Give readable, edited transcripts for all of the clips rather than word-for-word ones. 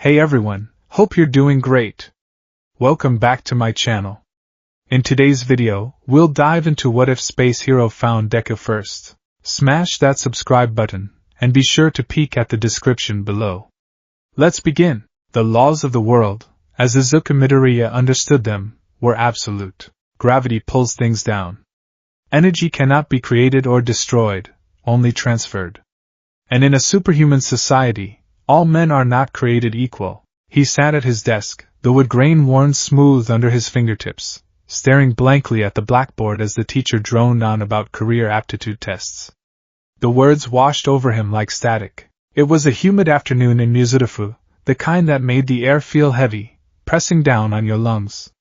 Hey everyone, hope you're doing great. Welcome back to my channel. In today's video, we'll dive into what if Space Hero found Deku first. Smash that subscribe button, and be sure to peek at the description below. Let's begin. The laws of the world, as Izuku Midoriya understood them, were absolute. Gravity pulls things down. Energy cannot be created or destroyed, only transferred. And in a superhuman society, all men are not created equal. He sat at his desk, the wood grain worn smooth under his fingertips, staring blankly at the blackboard as the teacher droned on about career aptitude tests. The words washed over him like static. It was a humid afternoon in Mizurufu, the kind that made the air feel heavy, pressing down on your lungs.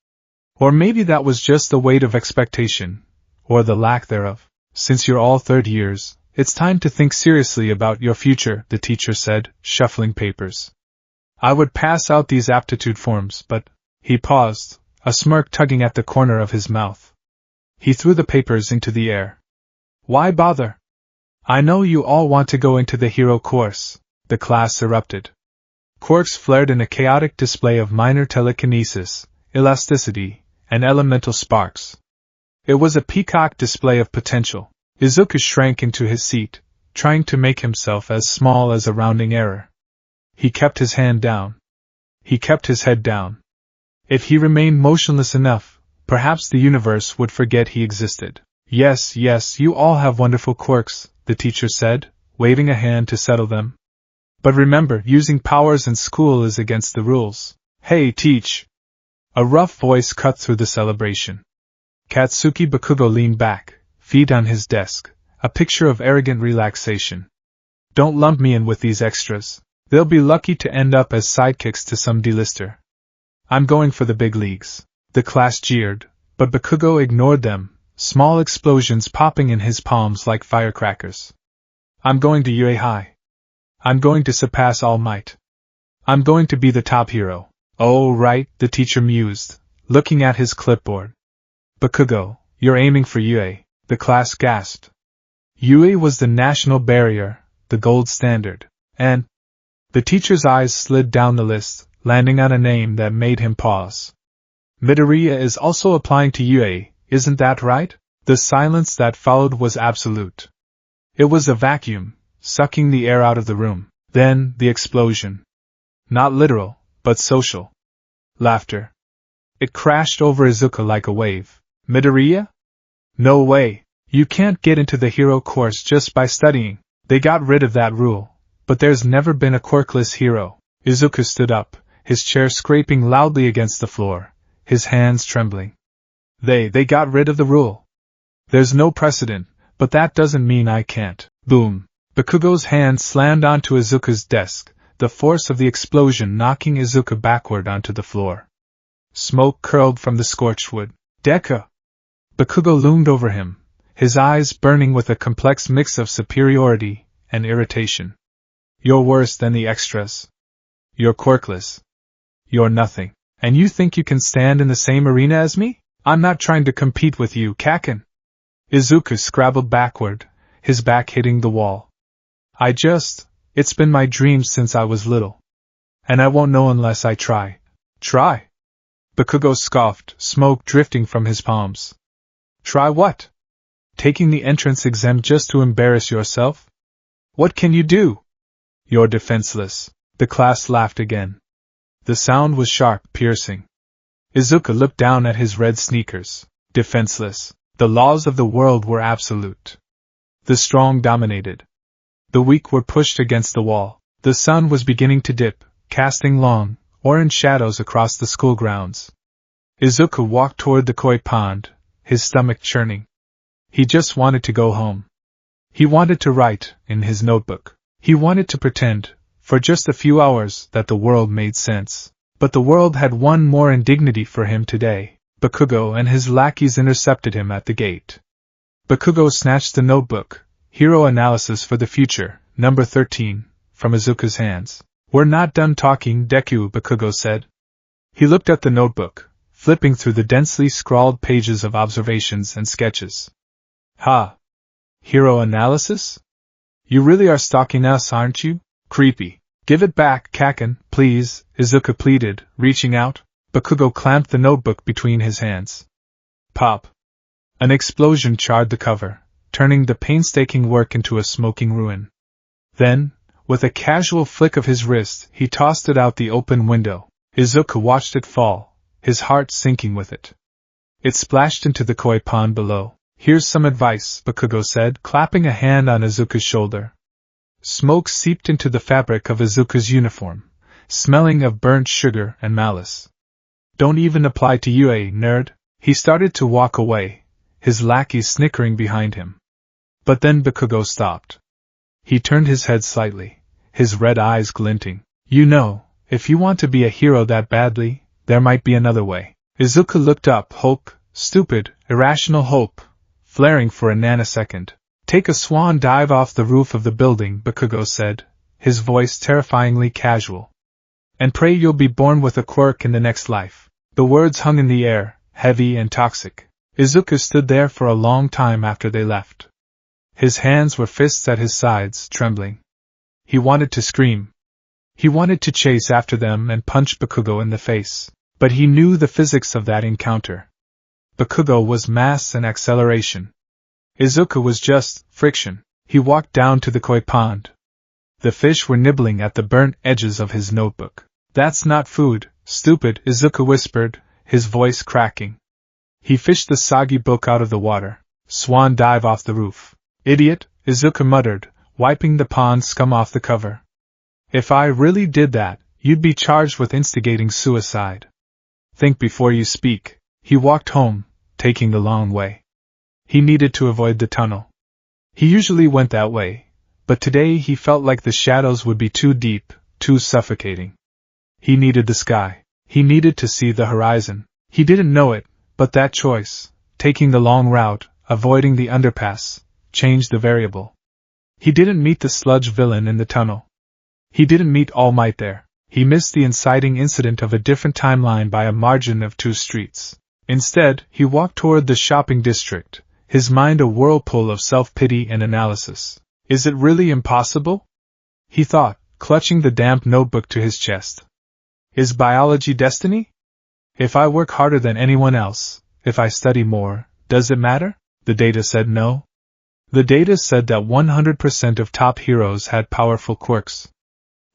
Or maybe that was just the weight of expectation, or the lack thereof. Since you're all third years, it's time to think seriously about your future, the teacher said, shuffling papers. I would pass out these aptitude forms, but... He paused, a smirk tugging at the corner of his mouth. He threw the papers into the air. Why bother? I know you all want to go into the hero course, the class erupted. Quirks flared in a chaotic display of minor telekinesis, elasticity, and elemental sparks. It was a peacock display of potential. Izuku shrank into his seat, trying to make himself as small as a rounding error. He kept his hand down. He kept his head down. If he remained motionless enough, perhaps the universe would forget he existed. Yes, you all have wonderful quirks, the teacher said, waving a hand to settle them. But remember, using powers in school is against the rules. Hey, teach! A rough voice cut through the celebration. Katsuki Bakugo leaned back, feet on his desk, a picture of arrogant relaxation. Don't lump me in with these extras. They'll be lucky to end up as sidekicks to some D-lister. I'm going for the big leagues. The class jeered, but Bakugo ignored them, small explosions popping in his palms like firecrackers. I'm going to UA High. I'm going to surpass All Might. I'm going to be the top hero. Oh, right, the teacher mused, looking at his clipboard. Bakugo, you're aiming for UA, the class gasped. UA was the national barrier, the gold standard, and... The teacher's eyes slid down the list, landing on a name that made him pause. Midoriya is also applying to UA, isn't that right? The silence that followed was absolute. It was a vacuum, sucking the air out of the room. Then, the explosion. Not literal, but social. Laughter. It crashed over Izuku like a wave. Midoriya? No way. You can't get into the hero course just by studying. They got rid of that rule. But there's never been a quirkless hero. Izuku stood up, his chair scraping loudly against the floor, his hands trembling. They got rid of the rule. There's no precedent, but that doesn't mean I can't. Boom. Bakugo's hand slammed onto Izuku's desk, the force of the explosion knocking Izuku backward onto the floor. Smoke curled from the scorched wood. Deku! Bakugo loomed over him, his eyes burning with a complex mix of superiority and irritation. You're worse than the extras. You're quirkless. You're nothing. And you think you can stand in the same arena as me? I'm not trying to compete with you, Kaken. Izuku scrabbled backward, his back hitting the wall. It's been my dream since I was little. And I won't know unless I try. Try? Bakugo scoffed, smoke drifting from his palms. Try what? Taking the entrance exam just to embarrass yourself? What can you do? You're defenseless. The class laughed again. The sound was sharp, piercing. Izuku looked down at his red sneakers. Defenseless. The laws of the world were absolute. The strong dominated. The weak were pushed against the wall. The sun was beginning to dip, casting long, orange shadows across the school grounds. Izuku walked toward the koi pond, his stomach churning. He just wanted to go home. He wanted to write, in his notebook. He wanted to pretend, for just a few hours, that the world made sense. But the world had one more indignity for him today. Bakugo and his lackeys intercepted him at the gate. Bakugo snatched the notebook, Hero Analysis for the Future, number 13, from Izuku's hands. We're not done talking, Deku, Bakugo said. He looked at the notebook, flipping through the densely scrawled pages of observations and sketches. Ha! Hero Analysis? You really are stalking us, aren't you? Creepy. Give it back, Kaken, please, Izuku pleaded, reaching out. Bakugo clamped the notebook between his hands. Pop! An explosion charred the cover, turning the painstaking work into a smoking ruin. Then, with a casual flick of his wrist, he tossed it out the open window. Izuku watched it fall, his heart sinking with it. It splashed into the koi pond below. Here's some advice, Bakugo said, clapping a hand on Izuku's shoulder. Smoke seeped into the fabric of Izuku's uniform, smelling of burnt sugar and malice. Don't even apply to you, nerd. He started to walk away, his lackeys snickering behind him. But then Bakugo stopped. He turned his head slightly, his red eyes glinting. You know, if you want to be a hero that badly, there might be another way. Izuku looked up, hope, stupid, irrational hope, flaring for a nanosecond. Take a swan dive off the roof of the building, Bakugo said, his voice terrifyingly casual. And pray you'll be born with a quirk in the next life. The words hung in the air, heavy and toxic. Izuku stood there for a long time after they left. His hands were fists at his sides, trembling. He wanted to scream. He wanted to chase after them and punch Bakugo in the face, but he knew the physics of that encounter. Bakugo was mass and acceleration. Izuku was just friction. He walked down to the koi pond. The fish were nibbling at the burnt edges of his notebook. That's not food, stupid, Izuku whispered, his voice cracking. He fished the soggy book out of the water. Swan dive off the roof. Idiot, Izuku muttered, wiping the pond scum off the cover. If I really did that, you'd be charged with instigating suicide. Think before you speak. He walked home, taking the long way. He needed to avoid the tunnel. He usually went that way, but today he felt like the shadows would be too deep, too suffocating. He needed the sky. He needed to see the horizon. He didn't know it, but that choice, taking the long route, avoiding the underpass, changed the variable. He didn't meet the sludge villain in the tunnel. He didn't meet All Might there. He missed the inciting incident of a different timeline by a margin of 2 streets. Instead, he walked toward the shopping district, his mind a whirlpool of self-pity and analysis. Is it really impossible? He thought, clutching the damp notebook to his chest. Is biology destiny? If I work harder than anyone else, if I study more, does it matter? The data said no. The data said that 100% of top heroes had powerful quirks.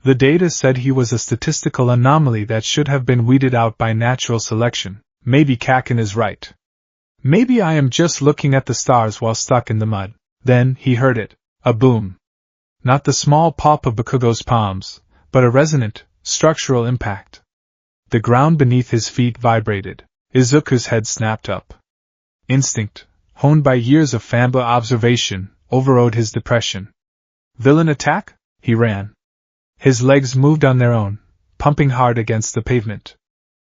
The data said he was a statistical anomaly that should have been weeded out by natural selection. Maybe Kaken is right. Maybe I am just looking at the stars while stuck in the mud. Then he heard it. A boom. Not the small pop of Bakugo's palms, but a resonant, structural impact. The ground beneath his feet vibrated. Izuku's head snapped up. Instinct, honed by years of fanboy observation, overrode his depression. Villain attack? He ran. His legs moved on their own, pumping hard against the pavement.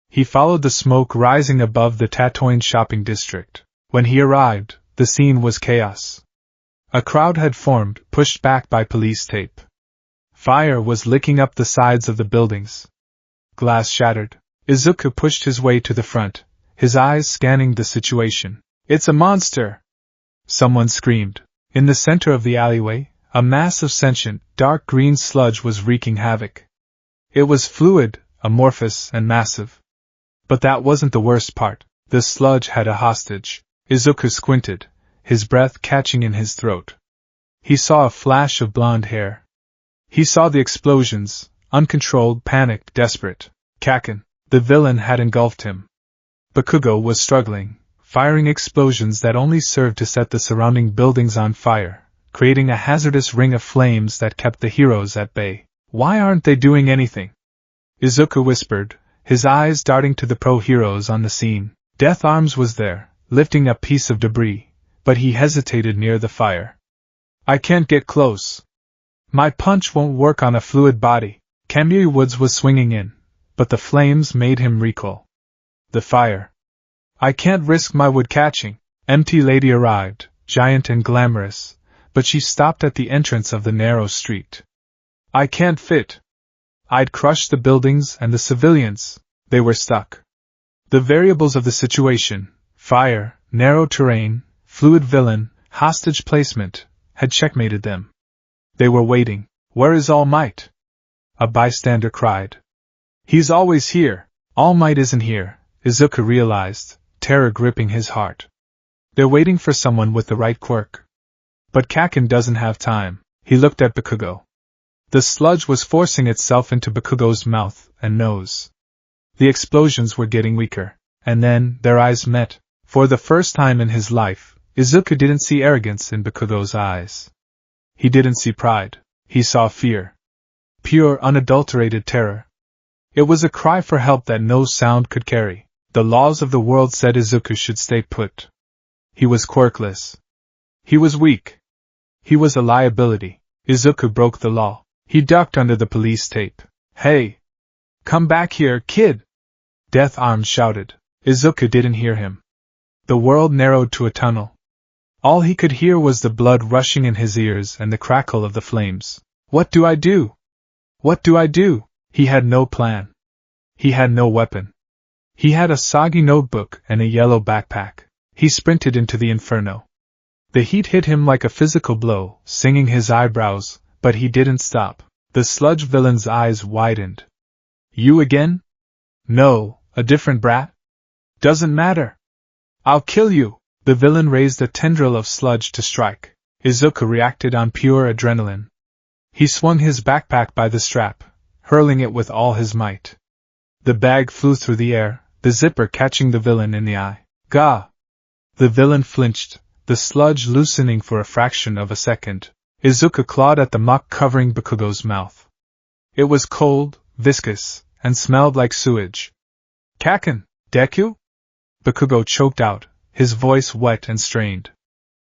He followed the smoke rising above the Tatooine shopping district. When he arrived, the scene was chaos. A crowd had formed, pushed back by police tape. Fire was licking up the sides of the buildings. Glass shattered. Izuku pushed his way to the front, his eyes scanning the situation. It's a monster! Someone screamed. In the center of the alleyway, a mass of sentient, dark green sludge was wreaking havoc. It was fluid, amorphous, and massive. But that wasn't the worst part. The sludge had a hostage. Izuku squinted, his breath catching in his throat. He saw a flash of blonde hair. He saw the explosions, uncontrolled, panicked, desperate. Kaken, the villain, had engulfed him. Bakugo was struggling, firing explosions that only served to set the surrounding buildings on fire, creating a hazardous ring of flames that kept the heroes at bay. Why aren't they doing anything? Izuku whispered, his eyes darting to the pro-heroes on the scene. Death Arms was there, lifting a piece of debris, but he hesitated near the fire. I can't get close. My punch won't work on a fluid body. Kamui Woods was swinging in, but the flames made him recoil. The fire. I can't risk my wood catching. Empty Lady arrived, giant and glamorous, but she stopped at the entrance of the narrow street. I can't fit. I'd crush the buildings and the civilians. They were stuck. The variables of the situation, fire, narrow terrain, fluid villain, hostage placement, had checkmated them. They were waiting. Where is All Might? a bystander cried. He's always here. All Might isn't here, Izuku realized, terror gripping his heart. They're waiting for someone with the right quirk. But Kaken doesn't have time. He looked at Bakugo. The sludge was forcing itself into Bakugo's mouth and nose. The explosions were getting weaker, and then their eyes met. For the first time in his life, Izuku didn't see arrogance in Bakugo's eyes. He didn't see pride. He saw fear. Pure, unadulterated terror. It was a cry for help that no sound could carry. The laws of the world said Izuku should stay put. He was quirkless. He was weak. He was a liability. Izuku broke the law. He ducked under the police tape. Hey! Come back here, kid! Death Arms shouted. Izuku didn't hear him. The world narrowed to a tunnel. All he could hear was the blood rushing in his ears and the crackle of the flames. What do I do? What do I do? He had no plan. He had no weapon. He had a soggy notebook and a yellow backpack. He sprinted into the inferno. The heat hit him like a physical blow, singing his eyebrows, but he didn't stop. The sludge villain's eyes widened. You again? No, a different brat? Doesn't matter. I'll kill you. The villain raised a tendril of sludge to strike. Izuku reacted on pure adrenaline. He swung his backpack by the strap, hurling it with all his might. The bag flew through the air, the zipper catching the villain in the eye. Gah! The villain flinched, the sludge loosening for a fraction of a second. Izuku clawed at the muck covering Bakugo's mouth. It was cold, viscous, and smelled like sewage. Kaken! Deku? Bakugo choked out, his voice wet and strained.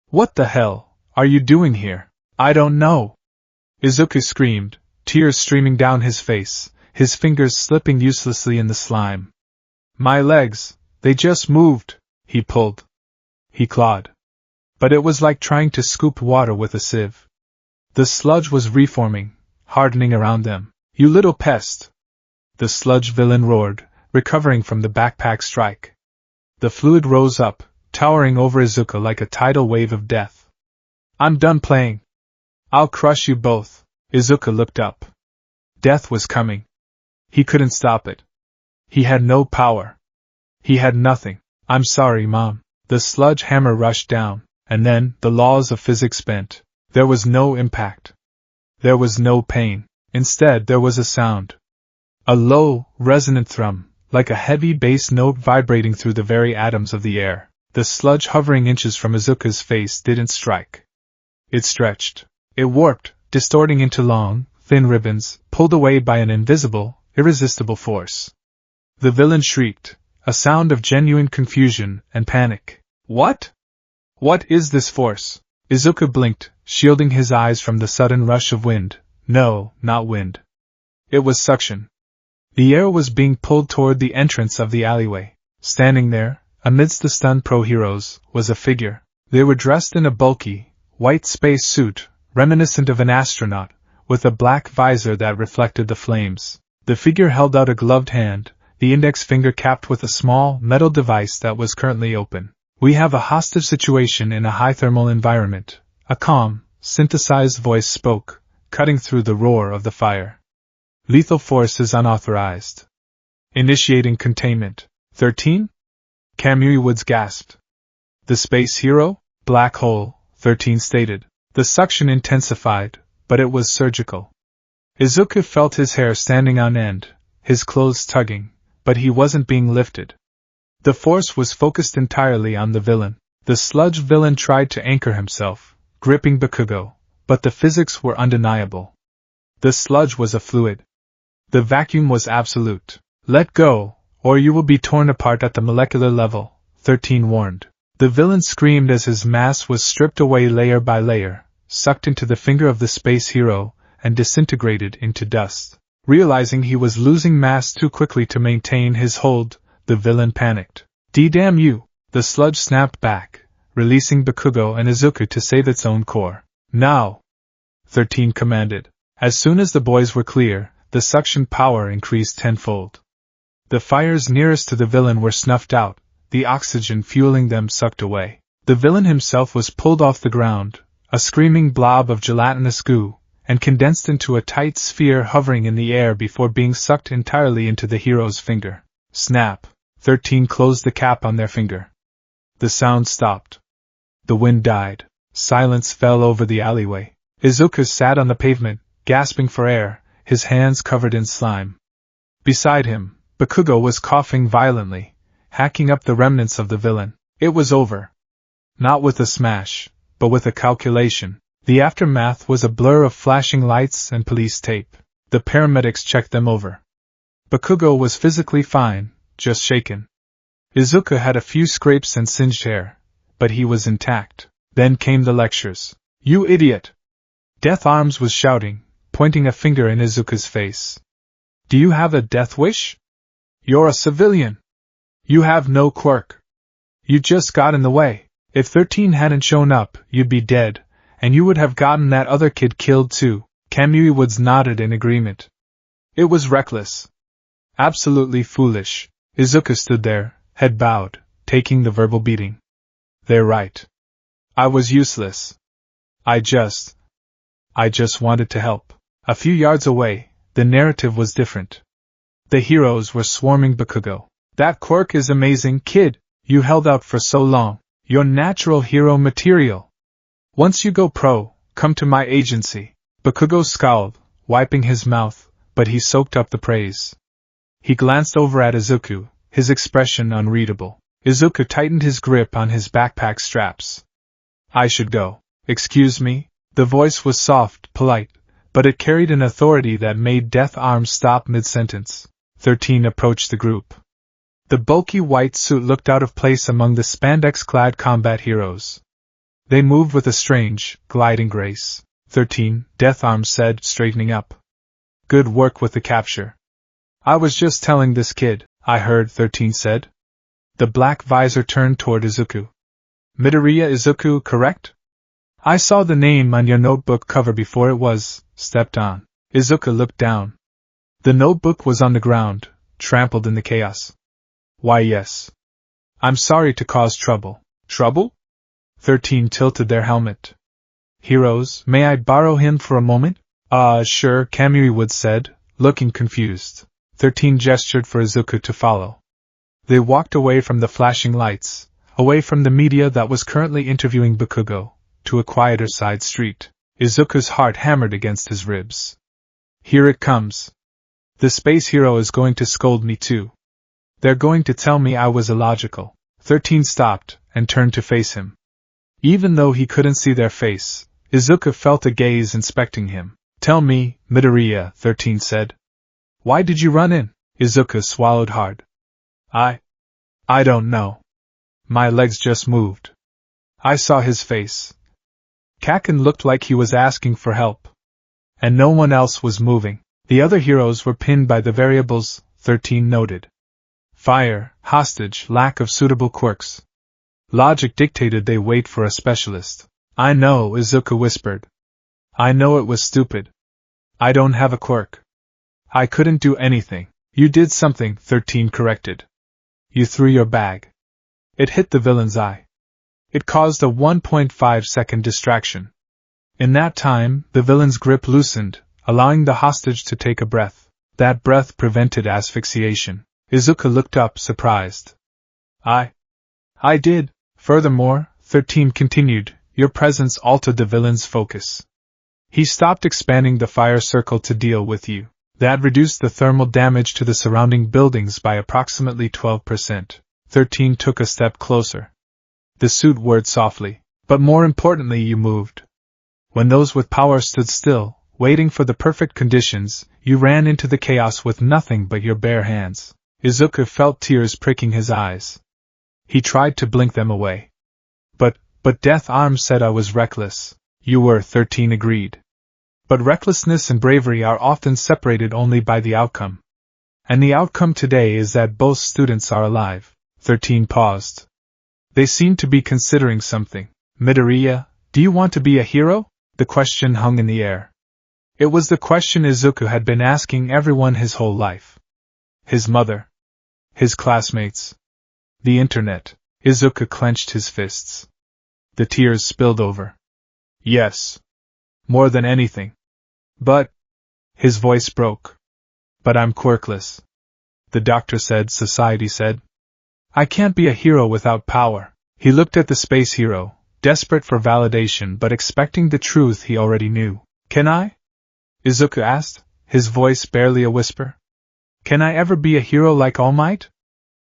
What the hell are you doing here? I don't know. Izuku screamed, tears streaming down his face, his fingers slipping uselessly in the slime. My legs, they just moved. He pulled. He clawed. But it was like trying to scoop water with a sieve. The sludge was reforming, hardening around them. You little pest! The sludge villain roared, recovering from the backpack strike. The fluid rose up, towering over Izuku like a tidal wave of death. I'm done playing. I'll crush you both. Izuku looked up. Death was coming. He couldn't stop it. He had no power. He had nothing. I'm sorry, Mom. The sludge hammer rushed down, and then the laws of physics bent. There was no impact. There was no pain. Instead, there was a sound. A low, resonant thrum, like a heavy bass note vibrating through the very atoms of the air. The sludge hovering inches from Izuku's face didn't strike. It stretched. It warped, distorting into long, thin ribbons, pulled away by an invisible, irresistible force. The villain shrieked, a sound of genuine confusion and panic. What? What is this force? Izuku blinked, shielding his eyes from the sudden rush of wind. No, not wind. It was suction. The air was being pulled toward the entrance of the alleyway. Standing there, amidst the stunned pro-heroes, was a figure. They were dressed in a bulky, white space suit, reminiscent of an astronaut, with a black visor that reflected the flames. The figure held out a gloved hand, the index finger capped with a small, metal device that was currently open. We have a hostage situation in a high-thermal environment, a calm, synthesized voice spoke, cutting through the roar of the fire. Lethal force is unauthorized. Initiating containment. 13? Kamui Woods gasped. The space hero? Black hole, 13 stated. The suction intensified, but it was surgical. Izuku felt his hair standing on end, his clothes tugging, but he wasn't being lifted. The force was focused entirely on the villain. The sludge villain tried to anchor himself, gripping Bakugo, but the physics were undeniable. The sludge was a fluid. The vacuum was absolute. Let go, or you will be torn apart at the molecular level, 13 warned. The villain screamed as his mass was stripped away layer by layer, sucked into the finger of the space hero, and disintegrated into dust. Realizing he was losing mass too quickly to maintain his hold, the villain panicked. D-damn you! The sludge snapped back, releasing Bakugo and Izuku to save its own core. Now! 13 commanded. As soon as the boys were clear, the suction power increased tenfold. The fires nearest to the villain were snuffed out, the oxygen fueling them sucked away. The villain himself was pulled off the ground, a screaming blob of gelatinous goo, and condensed into a tight sphere hovering in the air before being sucked entirely into the hero's finger. Snap! 13 closed the cap on their finger. The sound stopped. The wind died. Silence fell over the alleyway. Izuku sat on the pavement, gasping for air, his hands covered in slime. Beside him, Bakugo was coughing violently, hacking up the remnants of the villain. It was over. Not with a smash, but with a calculation. The aftermath was a blur of flashing lights and police tape. The paramedics checked them over. Bakugo was physically fine, just shaken. Izuku had a few scrapes and singed hair, but he was intact. Then came the lectures. "You idiot!" Death Arms was shouting, pointing a finger in Izuku's face. "Do you have a death wish? You're a civilian. You have no quirk. You just got in the way. If 13 hadn't shown up, you'd be dead, and you would have gotten that other kid killed too." Kamui Woods nodded in agreement. "It was reckless. Absolutely foolish." Izuku stood there, head bowed, taking the verbal beating. "They're right. I was useless. I just wanted to help." A few yards away, the narrative was different. The heroes were swarming Bakugo. "That quirk is amazing, kid. You held out for so long. You're natural hero material. Once you go pro, come to my agency." Bakugo scowled, wiping his mouth, but he soaked up the praise. He glanced over at Izuku, his expression unreadable. Izuku tightened his grip on his backpack straps. "I should go. Excuse me?" The voice was soft, polite, but it carried an authority that made Death Arms stop mid-sentence. 13 approached the group. The bulky white suit looked out of place among the spandex-clad combat heroes. They moved with a strange, gliding grace. 13, Death Arms said, straightening up. "Good work with the capture." "I was just telling this kid," I heard 13 said. The black visor turned toward Izuku. "Midoriya Izuku, correct? I saw the name on your notebook cover before it was stepped on." Izuku looked down. The notebook was on the ground, trampled in the chaos. "Why, yes. I'm sorry to cause trouble." "Trouble?" 13 tilted their helmet. "Heroes, may I borrow him for a moment?" Sure," Kamui Woods said, looking confused. 13 gestured for Izuku to follow. They walked away from the flashing lights, away from the media that was currently interviewing Bakugo, to a quieter side street. Izuku's heart hammered against his ribs. "Here it comes. The space hero is going to scold me too. They're going to tell me I was illogical." 13 stopped, and turned to face him. Even though he couldn't see their face, Izuku felt a gaze inspecting him. "Tell me, Midoriya," 13 said. "Why did you run in?" Izuku swallowed hard. I don't know. My legs just moved." I saw his face. Kaken looked like he was asking for help. And no one else was moving. The other heroes were pinned by the variables, 13 noted. Fire, hostage, lack of suitable quirks. Logic dictated they wait for a specialist. "I know," Izuku whispered. "I know it was stupid. I don't have a quirk. I couldn't do anything." "You did something," 13 corrected. "You threw your bag. It hit the villain's eye. It caused a 1.5-second distraction. In that time, the villain's grip loosened, allowing the hostage to take a breath. That breath prevented asphyxiation." Izuku looked up, surprised. I did. Furthermore," 13 continued, "your presence altered the villain's focus. He stopped expanding the fire circle to deal with you. That reduced the thermal damage to the surrounding buildings by approximately 12%. 13 took a step closer. The suit whirred softly. "But more importantly, you moved. When those with power stood still, waiting for the perfect conditions, you ran into the chaos with nothing but your bare hands." Izuku felt tears pricking his eyes. He tried to blink them away. But Death Arms said I was reckless." "You were," 13 agreed. "But recklessness and bravery are often separated only by the outcome. And the outcome today is that both students are alive." 13 paused. They seemed to be considering something. "Midoriya, do you want to be a hero?" The question hung in the air. It was the question Izuku had been asking everyone his whole life. His mother. His classmates. The internet. Izuku clenched his fists. The tears spilled over. "Yes. More than anything. But, his voice broke. But I'm quirkless. The doctor said, society said. I can't be a hero without power. He looked at the space hero, desperate for validation but expecting the truth he already knew. Can I? Izuku asked, his voice barely a whisper. Can I ever be a hero like All Might?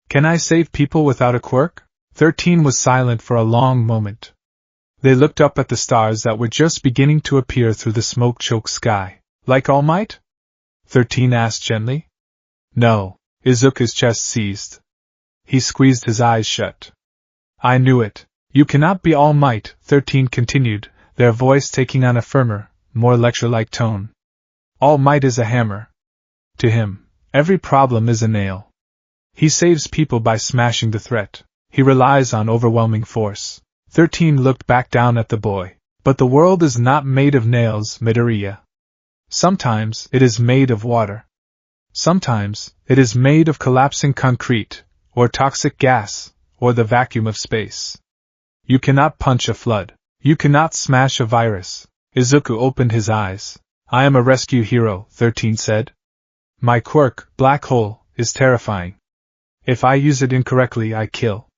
Can I save people without a quirk? 13 was silent for a long moment. They looked up at the stars that were just beginning to appear through the smoke-choked sky. Like All Might? 13 asked gently. No. Izuku's chest seized. He squeezed his eyes shut. I knew it. You cannot be All Might, 13 continued, their voice taking on a firmer, more lecture-like tone. All Might is a hammer. To him, every problem is a nail. He saves people by smashing the threat. He relies on overwhelming force. 13 looked back down at the boy. But the world is not made of nails, Midoriya. Sometimes it is made of water. Sometimes it is made of collapsing concrete, or toxic gas, or the vacuum of space. You cannot punch a flood. You cannot smash a virus. Izuku opened his eyes. I am a rescue hero, 13 said. My quirk, Black Hole, is terrifying. If I use it incorrectly, I kill.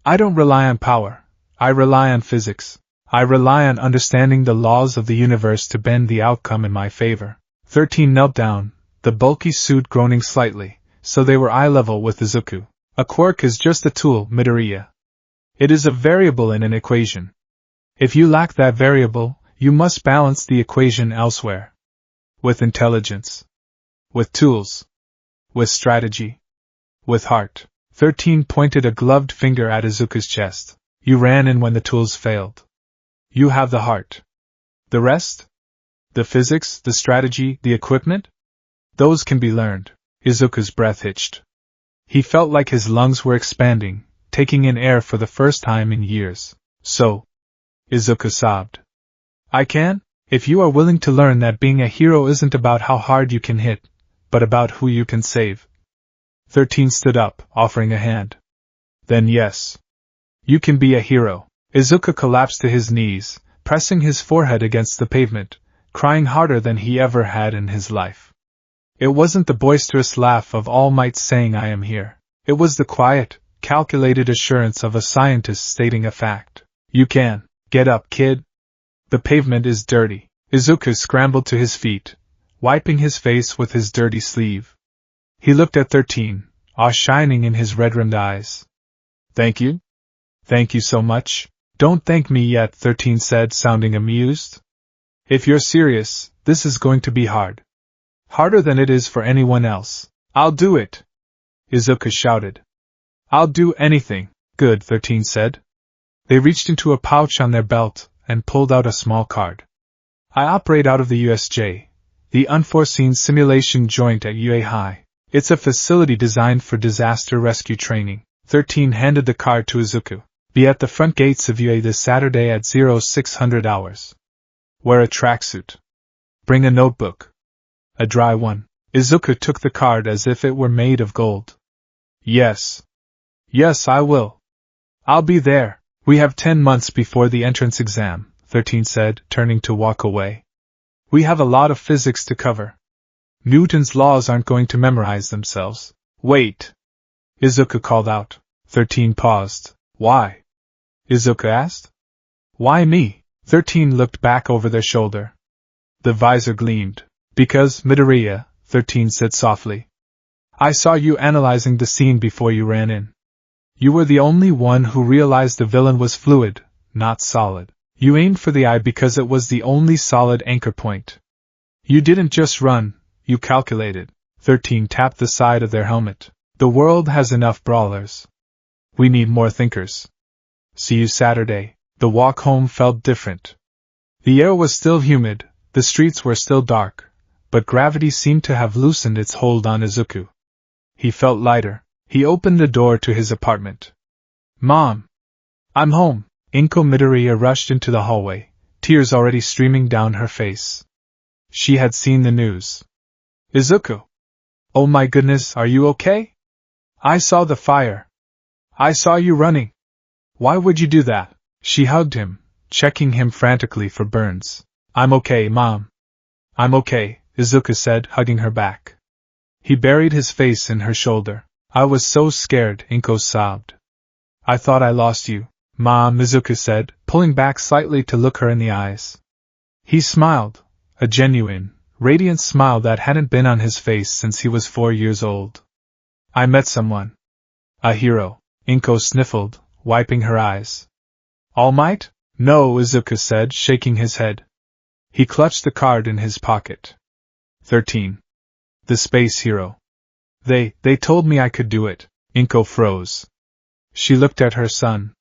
I don't rely on power. I rely on physics. I rely on understanding the laws of the universe to bend the outcome in my favor. 13 knelt down, the bulky suit groaning slightly, so they were eye level with Izuku. A quirk is just a tool, Midoriya. It is a variable in an equation. If you lack that variable, you must balance the equation elsewhere. With intelligence. With tools. With strategy. With heart. 13 pointed a gloved finger at Izuku's chest. You ran in when the tools failed. You have the heart. The rest? The physics, the strategy, the equipment? Those can be learned. Izuku's breath hitched. He felt like his lungs were expanding, taking in air for the first time in years. So, Izuku sobbed. I can? If you are willing to learn that being a hero isn't about how hard you can hit, but about who you can save. 13 stood up, offering a hand. Then yes. You can be a hero. Izuku collapsed to his knees, pressing his forehead against the pavement, crying harder than he ever had in his life. It wasn't the boisterous laugh of All Might saying I am here. It was the quiet, calculated assurance of a scientist stating a fact. You can. Get up, kid. The pavement is dirty. Izuku scrambled to his feet, wiping his face with his dirty sleeve. He looked at 13, awe shining in his red-rimmed eyes. Thank you? Thank you so much. Don't thank me yet, 13 said, sounding amused. If you're serious, this is going to be hard. Harder than it is for anyone else. I'll do it! Izuku shouted. I'll do anything. Good, 13 said. They reached into a pouch on their belt and pulled out a small card. I operate out of the USJ, the Unforeseen Simulation Joint at UA High. It's a facility designed for disaster rescue training. 13 handed the card to Izuku. Be at the front gates of UA this Saturday at 0600 hours. Wear a tracksuit. Bring a notebook. A dry one. Izuku took the card as if it were made of gold. Yes. Yes, I will. I'll be there. We have 10 months before the entrance exam, 13 said, turning to walk away. We have a lot of physics to cover. Newton's laws aren't going to memorize themselves. Wait. Izuku called out. 13 paused. Why? Izuku asked. Why me? 13 looked back over their shoulder. The visor gleamed. Because, Midoriya, 13 said softly. I saw you analyzing the scene before you ran in. You were the only one who realized the villain was fluid, not solid. You aimed for the eye because it was the only solid anchor point. You didn't just run, you calculated. 13 tapped the side of their helmet. The world has enough brawlers. We need more thinkers. See you Saturday. The walk home felt different. The air was still humid, the streets were still dark, but gravity seemed to have loosened its hold on Izuku. He felt lighter. He opened the door to his apartment. Mom! I'm home! Inko Midoriya rushed into the hallway, tears already streaming down her face. She had seen the news. Izuku! Oh my goodness, are you okay? I saw the fire. I saw you running. Why would you do that? She hugged him, checking him frantically for burns. I'm okay, Mom. I'm okay, Izuku said, hugging her back. He buried his face in her shoulder. I was so scared, Inko sobbed. I thought I lost you, Mom, Izuku said, pulling back slightly to look her in the eyes. He smiled, a genuine, radiant smile that hadn't been on his face since he was 4 years old. I met someone. A hero, Inko sniffled, wiping her eyes. All Might? No, Izuku said, shaking his head. He clutched the card in his pocket. 13. The space hero. They told me I could do it. Inko froze. She looked at her son.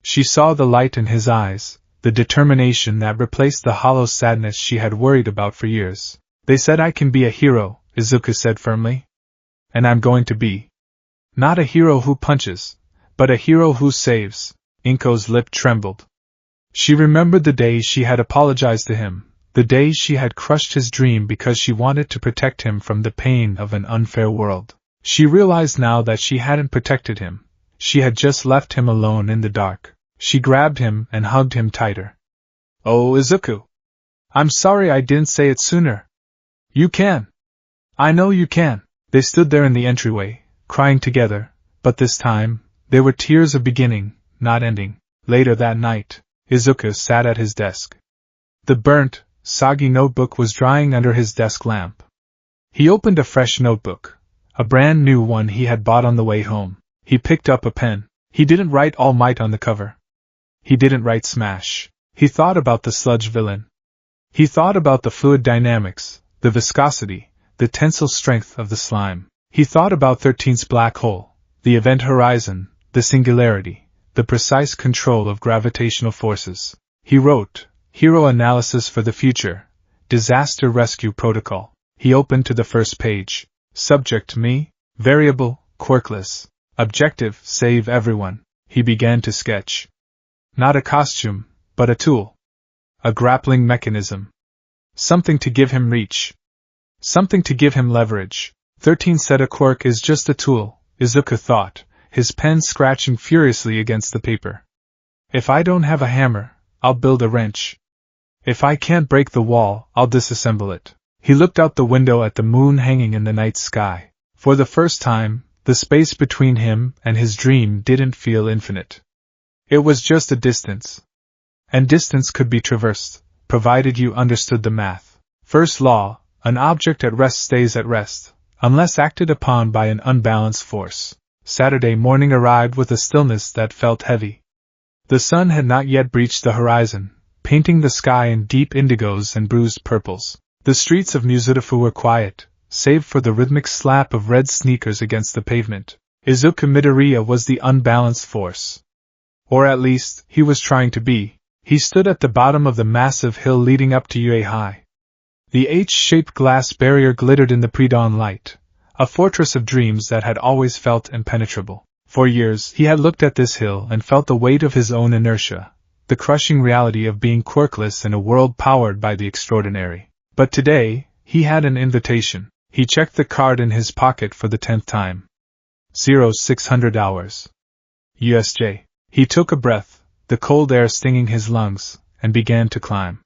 She saw the light in his eyes, the determination that replaced the hollow sadness she had worried about for years. They said I can be a hero, Izuku said firmly. And I'm going to be. Not a hero who punches, but a hero who saves. Inko's lip trembled. She remembered the day she had apologized to him, the day she had crushed his dream because she wanted to protect him from the pain of an unfair world. She realized now that she hadn't protected him. She had just left him alone in the dark. She grabbed him and hugged him tighter. Oh, Izuku. I'm sorry I didn't say it sooner. You can. I know you can. They stood there in the entryway, crying together, but this time, they were tears of beginning, not ending. Later that night, Izuku sat at his desk. The burnt, soggy notebook was drying under his desk lamp. He opened a fresh notebook, a brand new one he had bought on the way home. He picked up a pen. He didn't write All Might on the cover. He didn't write Smash. He thought about the sludge villain. He thought about the fluid dynamics, the viscosity, the tensile strength of the slime. He thought about 13's black hole, the event horizon, the singularity, the precise control of gravitational forces. He wrote, Hero Analysis for the Future, Disaster Rescue Protocol. He opened to the first page. Subject me, variable, quirkless. Objective, save everyone. He began to sketch. Not a costume, but a tool. A grappling mechanism. Something to give him reach. Something to give him leverage. 13 said a quirk is just a tool, Izuku thought, his pen scratching furiously against the paper. If I don't have a hammer, I'll build a wrench. If I can't break the wall, I'll disassemble it. He looked out the window at the moon hanging in the night sky. For the first time, the space between him and his dream didn't feel infinite. It was just a distance. And distance could be traversed, provided you understood the math. First law, an object at rest stays at rest, unless acted upon by an unbalanced force. Saturday morning arrived with a stillness that felt heavy. The sun had not yet breached the horizon, painting the sky in deep indigos and bruised purples. The streets of Muzutafu were quiet, save for the rhythmic slap of red sneakers against the pavement. Izuku Midoriya was the unbalanced force. Or at least, he was trying to be. He stood at the bottom of the massive hill leading up to UA High. The H-shaped glass barrier glittered in the pre-dawn light, a fortress of dreams that had always felt impenetrable. For years, he had looked at this hill and felt the weight of his own inertia, the crushing reality of being quirkless in a world powered by the extraordinary. But today, he had an invitation. He checked the card in his pocket for the 10th time. 0600 hours. USJ. He took a breath, the cold air stinging his lungs, and began to climb.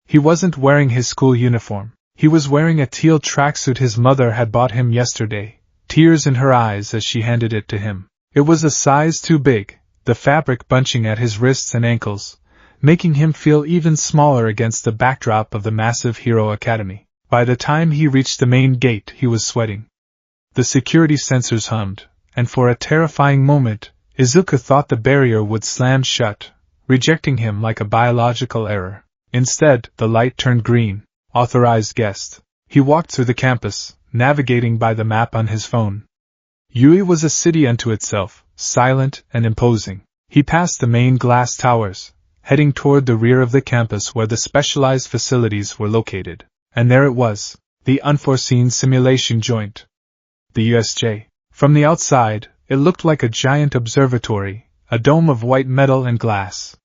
He wasn't wearing his school uniform. He was wearing a teal tracksuit his mother had bought him yesterday, tears in her eyes as she handed it to him. It was a size too big, the fabric bunching at his wrists and ankles, making him feel even smaller against the backdrop of the massive Hero Academy. By the time he reached the main gate, he was sweating. The security sensors hummed, and for a terrifying moment, Izuku thought the barrier would slam shut, rejecting him like a biological error. Instead, the light turned green. Authorized guest. He walked through the campus, navigating by the map on his phone. Yui was a city unto itself, silent and imposing. He passed the main glass towers, heading toward the rear of the campus where the specialized facilities were located. And there it was, the unforeseen simulation joint. The USJ. From the outside, it looked like a giant observatory, a dome of white metal and glass.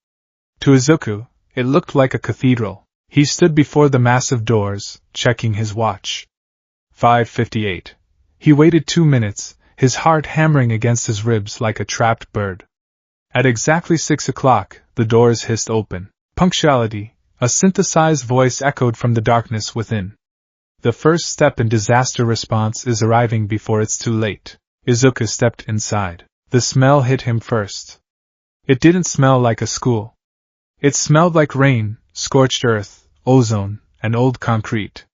To Izuku, it looked like a cathedral. He stood before the massive doors, checking his watch. 5:58. He waited 2 minutes, his heart hammering against his ribs like a trapped bird. At exactly 6 o'clock, the doors hissed open. Punctuality, A synthesized voice echoed from the darkness within. The first step in disaster response is arriving before it's too late. Izuku stepped inside. The smell hit him first. It didn't smell like a school. It smelled like rain, scorched earth, ozone, and old concrete.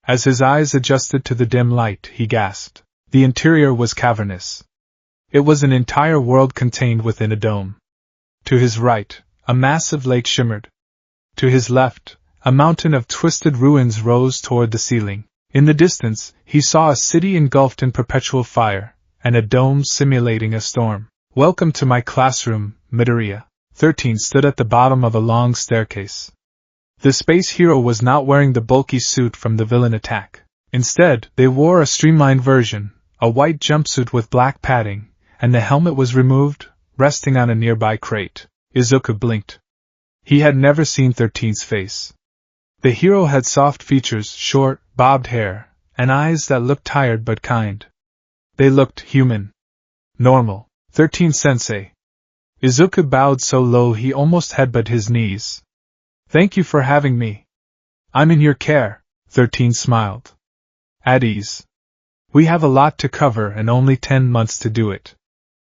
As his eyes adjusted to the dim light, he gasped. The interior was cavernous. It was an entire world contained within a dome. To his right, a massive lake shimmered. To his left, a mountain of twisted ruins rose toward the ceiling. In the distance, he saw a city engulfed in perpetual fire, and a dome simulating a storm. Welcome to my classroom, Midoriya. 13 stood at the bottom of a long staircase. The space hero was not wearing the bulky suit from the villain attack. Instead, they wore a streamlined version, a white jumpsuit with black padding, and the helmet was removed, resting on a nearby crate. Izuku blinked. He had never seen 13's face. The hero had soft features, short, bobbed hair, and eyes that looked tired but kind. They looked human. Normal. 13-sensei. Izuku bowed so low he almost headbutted his knees. Thank you for having me. I'm in your care, 13 smiled. At ease. We have a lot to cover and only 10 months to do it.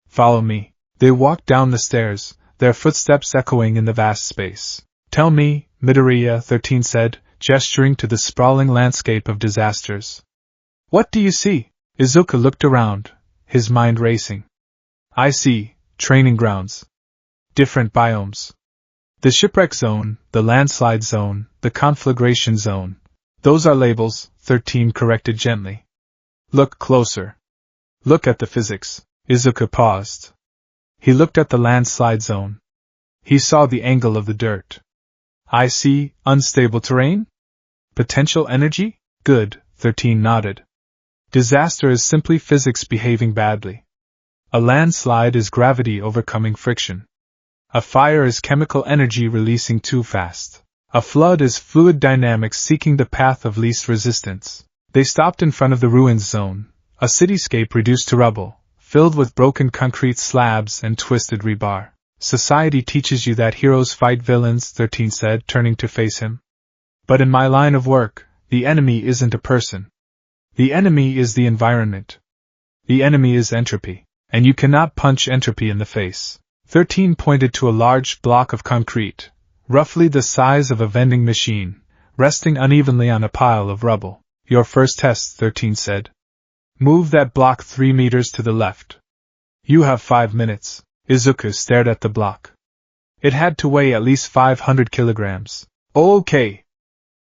Follow me. They walked down the stairs, their footsteps echoing in the vast space. Tell me, Midoriya, 13 said, gesturing to the sprawling landscape of disasters. What do you see? Izuku looked around, his mind racing. I see training grounds. Different biomes. The shipwreck zone, the landslide zone, the conflagration zone. Those are labels, 13 corrected gently. Look closer. Look at the physics. Izuku paused. He looked at the landslide zone. He saw the angle of the dirt. I see unstable terrain? Potential energy? Good, 13 nodded. Disaster is simply physics behaving badly. A landslide is gravity overcoming friction. A fire is chemical energy releasing too fast. A flood is fluid dynamics seeking the path of least resistance. They stopped in front of the ruins zone, a cityscape reduced to rubble, filled with broken concrete slabs and twisted rebar. Society teaches you that heroes fight villains, 13 said, turning to face him. But in my line of work, the enemy isn't a person. The enemy is the environment. The enemy is entropy. And you cannot punch entropy in the face. 13 pointed to a large block of concrete, roughly the size of a vending machine, resting unevenly on a pile of rubble. Your first test, 13 said. Move that block 3 meters to the left. You have 5 minutes. Izuku stared at the block. It had to weigh at least 500 kilograms. Okay.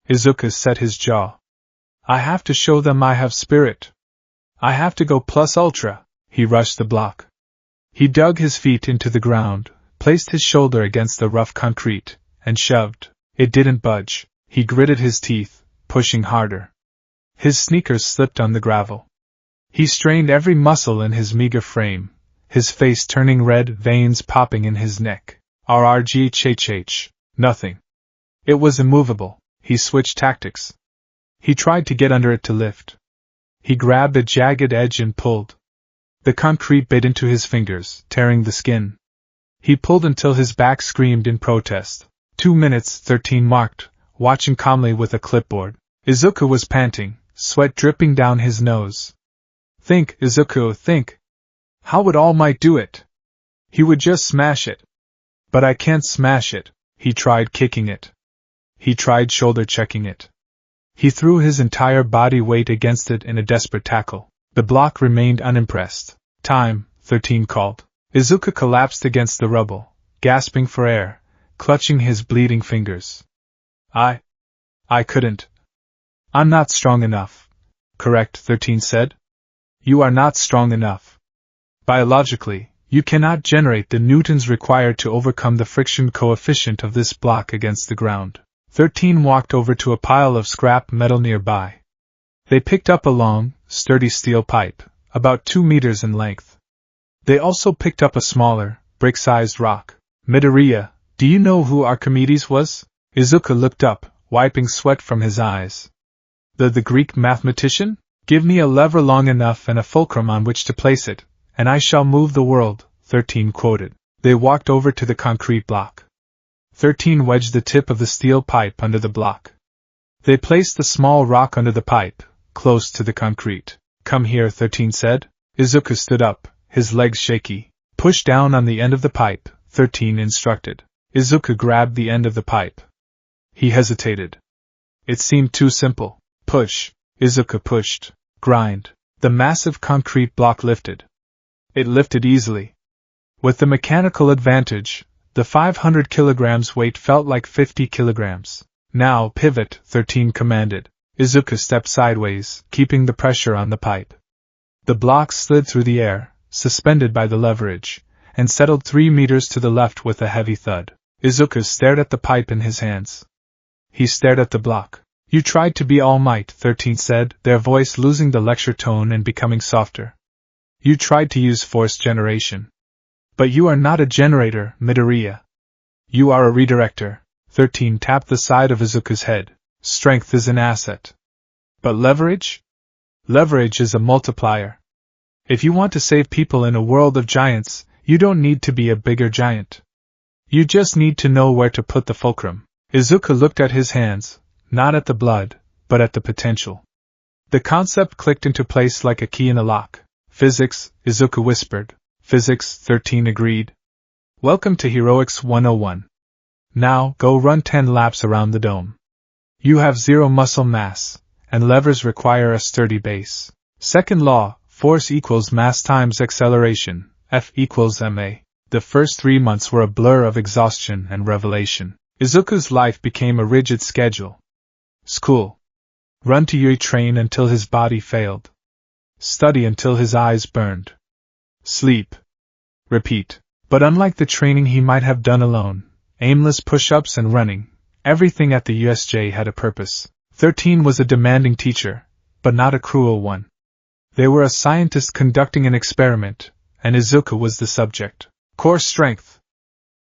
Izuku set his jaw. I have to show them I have spirit. I have to go plus ultra. He rushed the block. He dug his feet into the ground, placed his shoulder against the rough concrete, and shoved. It didn't budge. He gritted his teeth, pushing harder. His sneakers slipped on the gravel. He strained every muscle in his meager frame, his face turning red, veins popping in his neck. RRGHHH. Nothing. It was immovable. He switched tactics. He tried to get under it to lift. He grabbed a jagged edge and pulled. The concrete bit into his fingers, tearing the skin. He pulled until his back screamed in protest. 2 minutes, 13 marked, watching calmly with a clipboard. Izuku was panting, sweat dripping down his nose. Think, Izuku, think. How would All Might do it? He would just smash it. But I can't smash it. He tried kicking it. He tried shoulder checking it. He threw his entire body weight against it in a desperate tackle. The block remained unimpressed. Time, 13 called. Izuku collapsed against the rubble, gasping for air, clutching his bleeding fingers. I couldn't. I'm not strong enough. Correct, 13 said. You are not strong enough. Biologically, you cannot generate the newtons required to overcome the friction coefficient of this block against the ground. 13 walked over to a pile of scrap metal nearby. They picked up a long, sturdy steel pipe, about 2 meters in length. They also picked up a smaller, brick-sized rock. Midoriya, do you know who Archimedes was? Izuku looked up, wiping sweat from his eyes. The Greek mathematician? Give me a lever long enough and a fulcrum on which to place it, and I shall move the world, 13 quoted. They walked over to the concrete block. 13 wedged the tip of the steel pipe under the block. They placed the small rock under the pipe, close to the concrete. Come here, 13 said. Izuku stood up, his legs shaky. Push down on the end of the pipe, 13 instructed. Izuku grabbed the end of the pipe. He hesitated. It seemed too simple. Push. Izuku pushed. Grind. The massive concrete block lifted. It lifted easily. With the mechanical advantage, the 500 kilograms weight felt like 50 kilograms. Now pivot, 13 commanded. Izuku stepped sideways, keeping the pressure on the pipe. The block slid through the air, suspended by the leverage, and settled 3 meters to the left with a heavy thud. Izuku stared at the pipe in his hands. He stared at the block. You tried to be all might, 13 said, their voice losing the lecture tone and becoming softer. You tried to use force generation. But you are not a generator, Midoriya. You are a redirector. 13 tapped the side of Izuku's head. Strength is an asset. But leverage? Leverage is a multiplier. If you want to save people in a world of giants, you don't need to be a bigger giant. You just need to know where to put the fulcrum. Izuku looked at his hands, not at the blood, but at the potential. The concept clicked into place like a key in a lock. Physics, Izuku whispered. Physics, 13 agreed. Welcome to Heroics 101. Now, go run 10 laps around the dome. You have 0 muscle mass, and levers require a sturdy base. Second law, force equals mass times acceleration, F equals ma. The first 3 months were a blur of exhaustion and revelation. Izuku's life became a rigid schedule. School. Run to Yui, train until his body failed. Study until his eyes burned. Sleep. Repeat. But unlike the training he might have done alone, aimless push-ups and running, everything at the USJ had a purpose. 13 was a demanding teacher, but not a cruel one. They were a scientist conducting an experiment, and Izuku was the subject. Core strength.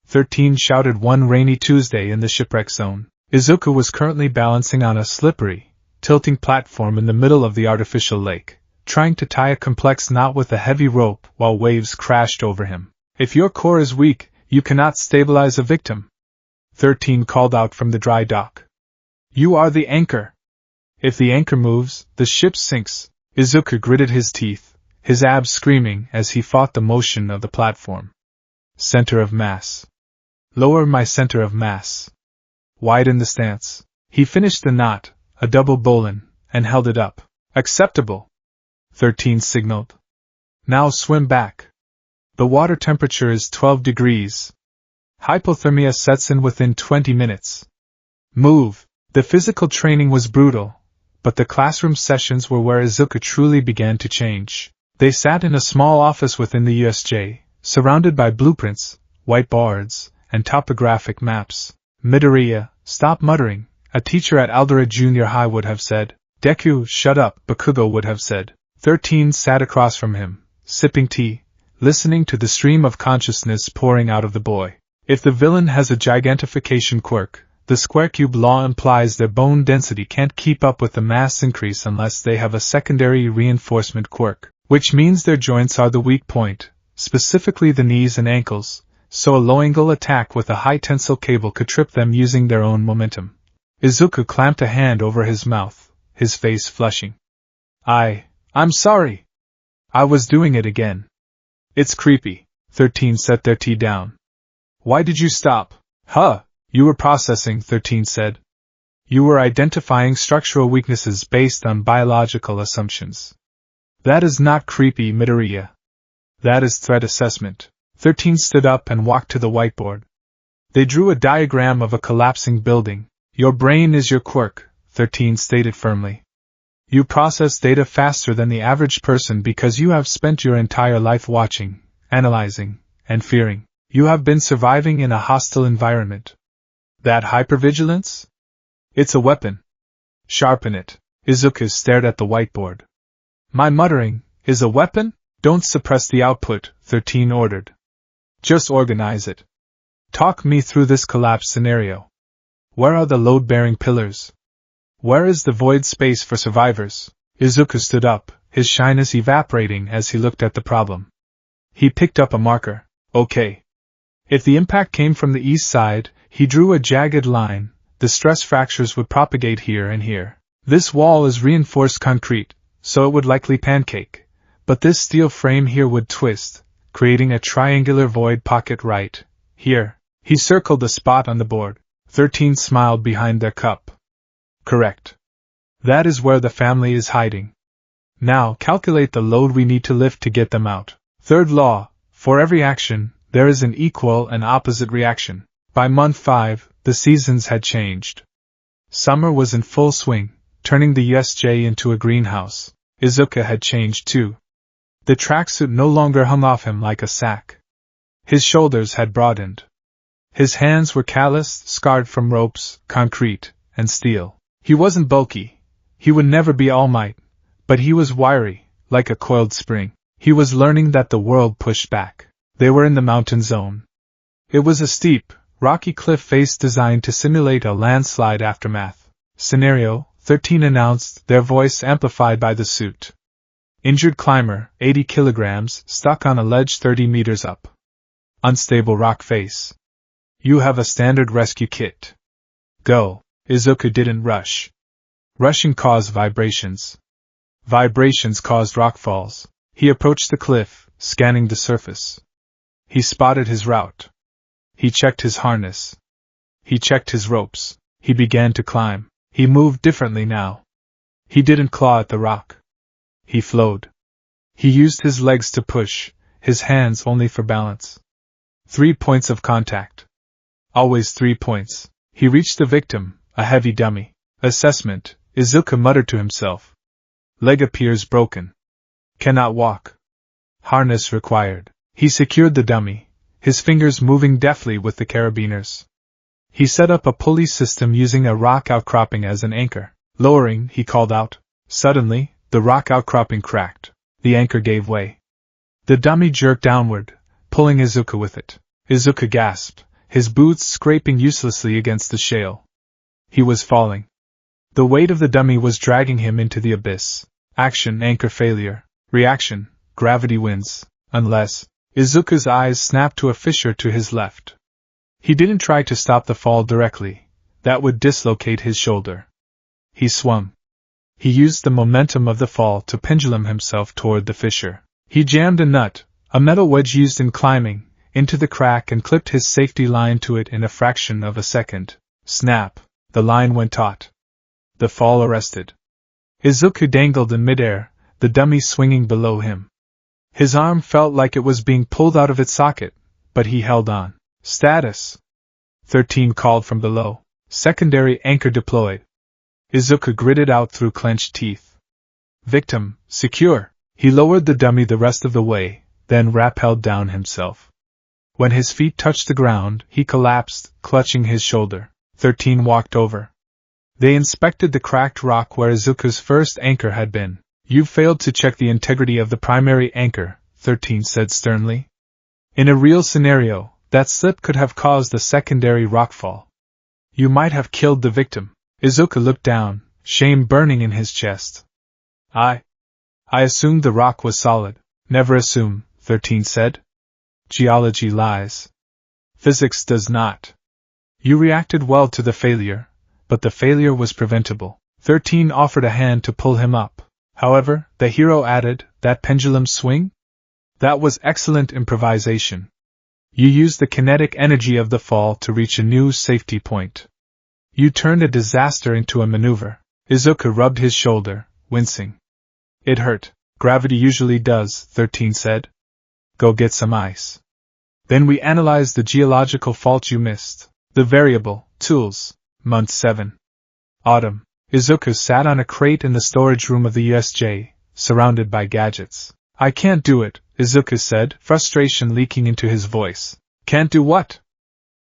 13 shouted one rainy Tuesday in the shipwreck zone. Izuku was currently balancing on a slippery, tilting platform in the middle of the artificial lake, trying to tie a complex knot with a heavy rope while waves crashed over him. If your core is weak, you cannot stabilize a victim. 13 called out from the dry dock. You are the anchor. If the anchor moves, the ship sinks. Izuku gritted his teeth, his abs screaming as he fought the motion of the platform. Center of mass. Lower my center of mass. Widen the stance. He finished the knot, a double bowline, and held it up. Acceptable. 13 signaled. Now swim back. The water temperature is 12 degrees. Hypothermia sets in within 20 minutes. Move. The physical training was brutal, but the classroom sessions were where Izuku truly began to change. They sat in a small office within the USJ, surrounded by blueprints, whiteboards, and topographic maps. Midoriya, stop muttering, a teacher at Aldera Junior High would have said. Deku, shut up, Bakugo would have said. 13 sat across from him, sipping tea, listening to the stream of consciousness pouring out of the boy. If the villain has a gigantification quirk, the square cube law implies their bone density can't keep up with the mass increase unless they have a secondary reinforcement quirk, which means their joints are the weak point, specifically the knees and ankles, so a low-angle attack with a high tensile cable could trip them using their own momentum. Izuku clamped a hand over his mouth, his face flushing. I'm sorry. I was doing it again. It's creepy. 13 set their tea down. Why did you stop? You were processing, 13 said. You were identifying structural weaknesses based on biological assumptions. That is not creepy, Midoriya. That is threat assessment. 13 stood up and walked to the whiteboard. They drew a diagram of a collapsing building. Your brain is your quirk, 13 stated firmly. You process data faster than the average person because you have spent your entire life watching, analyzing, and fearing. You have been surviving in a hostile environment. That hypervigilance? It's a weapon. Sharpen it. Izuku stared at the whiteboard. My muttering is a weapon? Don't suppress the output, 13 ordered. Just organize it. Talk me through this collapse scenario. Where are the load-bearing pillars? Where is the void space for survivors? Izuku stood up, his shyness evaporating as he looked at the problem. He picked up a marker. Okay. If the impact came from the east side, He drew a jagged line. The stress fractures would propagate here and here. This wall is reinforced concrete, so it would likely pancake. But this steel frame here would twist, creating a triangular void pocket right here. He circled the spot on the board. 13 smiled behind their cup. Correct. That is where the family is hiding. Now calculate the load we need to lift to get them out. Third law, for every action, there is an equal and opposite reaction. By month 5, the seasons had changed. Summer was in full swing, turning the USJ into a greenhouse. Izuka had changed too. The tracksuit no longer hung off him like a sack. His shoulders had broadened. His hands were calloused, scarred from ropes, concrete, and steel. He wasn't bulky. He would never be All Might. But he was wiry, like a coiled spring. He was learning that the world pushed back. They were in the mountain zone. It was a steep, rocky cliff face designed to simulate a landslide aftermath. Scenario, 13 announced, their voice amplified by the suit. Injured climber, 80 kilograms, stuck on a ledge 30 meters up. Unstable rock face. You have a standard rescue kit. Go. Izuku didn't rush. Rushing caused vibrations. Vibrations caused rockfalls. He approached the cliff, scanning the surface. He spotted his route. He checked his harness. He checked his ropes. He began to climb. He moved differently now. He didn't claw at the rock. He flowed. He used his legs to push, his hands only for balance. 3 points of contact. Always 3 points. He reached the victim, a heavy dummy. Assessment, Izuka muttered to himself. Leg appears broken. Cannot walk. Harness required. He secured the dummy, his fingers moving deftly with the carabiners. He set up a pulley system using a rock outcropping as an anchor. Lowering, he called out. Suddenly, the rock outcropping cracked. The anchor gave way. The dummy jerked downward, pulling Izuka with it. Izuka gasped, his boots scraping uselessly against the shale. He was falling. The weight of the dummy was dragging him into the abyss. Action, anchor failure. Reaction, gravity wins. Unless... Izuka's eyes snapped to a fissure to his left. He didn't try to stop the fall directly. That would dislocate his shoulder. He swung. He used the momentum of the fall to pendulum himself toward the fissure. He jammed a nut, a metal wedge used in climbing, into the crack and clipped his safety line to it in a fraction of a second. Snap! The line went taut. The fall arrested. Izuku dangled in midair, the dummy swinging below him. His arm felt like it was being pulled out of its socket, but he held on. Status! 13 called from below. Secondary anchor deployed. Izuku gritted out through clenched teeth. Victim, secure! He lowered the dummy the rest of the way, then rappelled down himself. When his feet touched the ground, he collapsed, clutching his shoulder. 13 walked over. They inspected the cracked rock where Izuku's first anchor had been. You failed to check the integrity of the primary anchor, 13 said sternly. In a real scenario, that slip could have caused a secondary rockfall. You might have killed the victim. Izuku looked down, shame burning in his chest. I assumed the rock was solid. Never assume, 13 said. Geology lies. Physics does not. You reacted well to the failure, but the failure was preventable. 13 offered a hand to pull him up. However, the hero added, that pendulum swing? That was excellent improvisation. You used the kinetic energy of the fall to reach a new safety point. You turned a disaster into a maneuver. Izuku rubbed his shoulder, wincing. It hurt. Gravity usually does, 13 said. Go get some ice. Then we analyzed the geological fault you missed. The variable, tools, month 7. Autumn. Izuku sat on a crate in the storage room of the USJ, surrounded by gadgets. I can't do it, Izuku said, frustration leaking into his voice. Can't do what?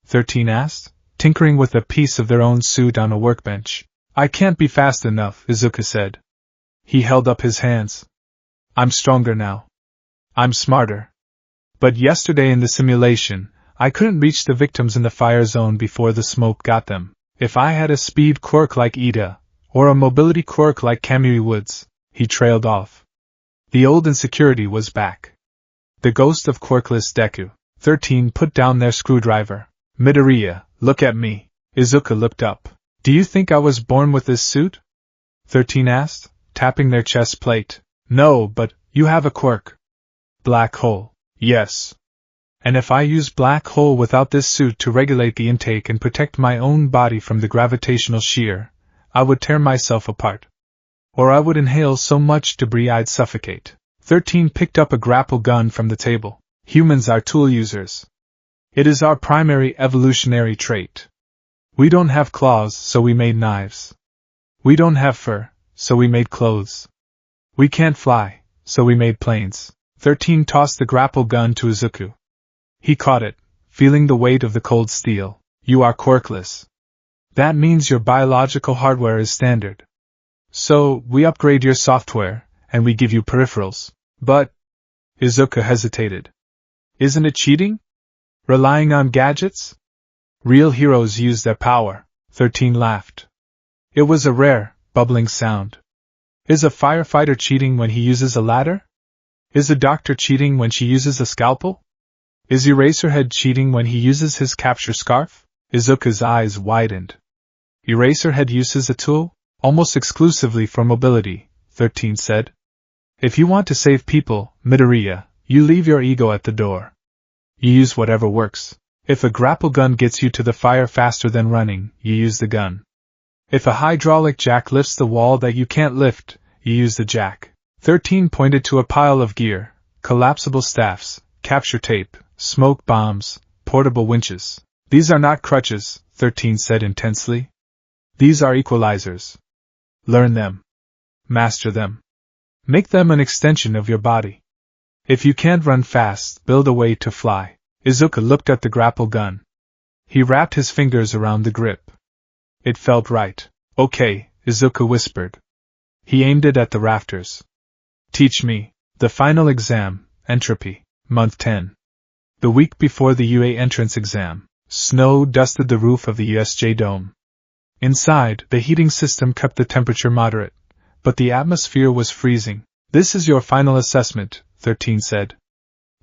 13 asked, tinkering with a piece of their own suit on a workbench. I can't be fast enough, Izuku said. He held up his hands. I'm stronger now. I'm smarter. But yesterday in the simulation, I couldn't reach the victims in the fire zone before the smoke got them. If I had a speed quirk like Ida, or a mobility quirk like Kamui Woods, he trailed off. The old insecurity was back. The ghost of quirkless Deku. 13 put down their screwdriver. Midoriya, Look at me. Izuku looked up. Do you think I was born with this suit? 13 asked, tapping their chest plate. No, but you have a quirk. Black hole. Yes. And if I use black hole without this suit to regulate the intake and protect my own body from the gravitational shear, I would tear myself apart. Or I would inhale so much debris I'd suffocate. 13 picked up a grapple gun from the table. Humans are tool users. It is our primary evolutionary trait. We don't have claws, so we made knives. We don't have fur, so we made clothes. We can't fly, so we made planes. 13 tossed the grapple gun to Izuku. He caught it, feeling the weight of the cold steel. You are quirkless. That means your biological hardware is standard. So, we upgrade your software, and we give you peripherals. But, Izuku hesitated. Isn't it cheating? Relying on gadgets? Real heroes use their power. 13 laughed. It was a rare, bubbling sound. Is a firefighter cheating when he uses a ladder? Is a doctor cheating when she uses a scalpel? Is Eraserhead cheating when he uses his capture scarf? Izuku's eyes widened. Eraserhead uses a tool, almost exclusively for mobility, 13 said. If you want to save people, Midoriya, you leave your ego at the door. You use whatever works. If a grapple gun gets you to the fire faster than running, you use the gun. If a hydraulic jack lifts the wall that you can't lift, you use the jack. 13 pointed to a pile of gear, collapsible staffs, capture tape, smoke bombs, portable winches. These are not crutches, 13 said intensely. These are equalizers. Learn them. Master them. Make them an extension of your body. If you can't run fast, build a way to fly. Izuku looked at the grapple gun. He wrapped his fingers around the grip. It felt right. Okay, Izuku whispered. He aimed it at the rafters. Teach me. The final exam, entropy, month 10. The week before the UA entrance exam, snow dusted the roof of the USJ dome. Inside, the heating system kept the temperature moderate, but the atmosphere was freezing. This is your final assessment, 13 said.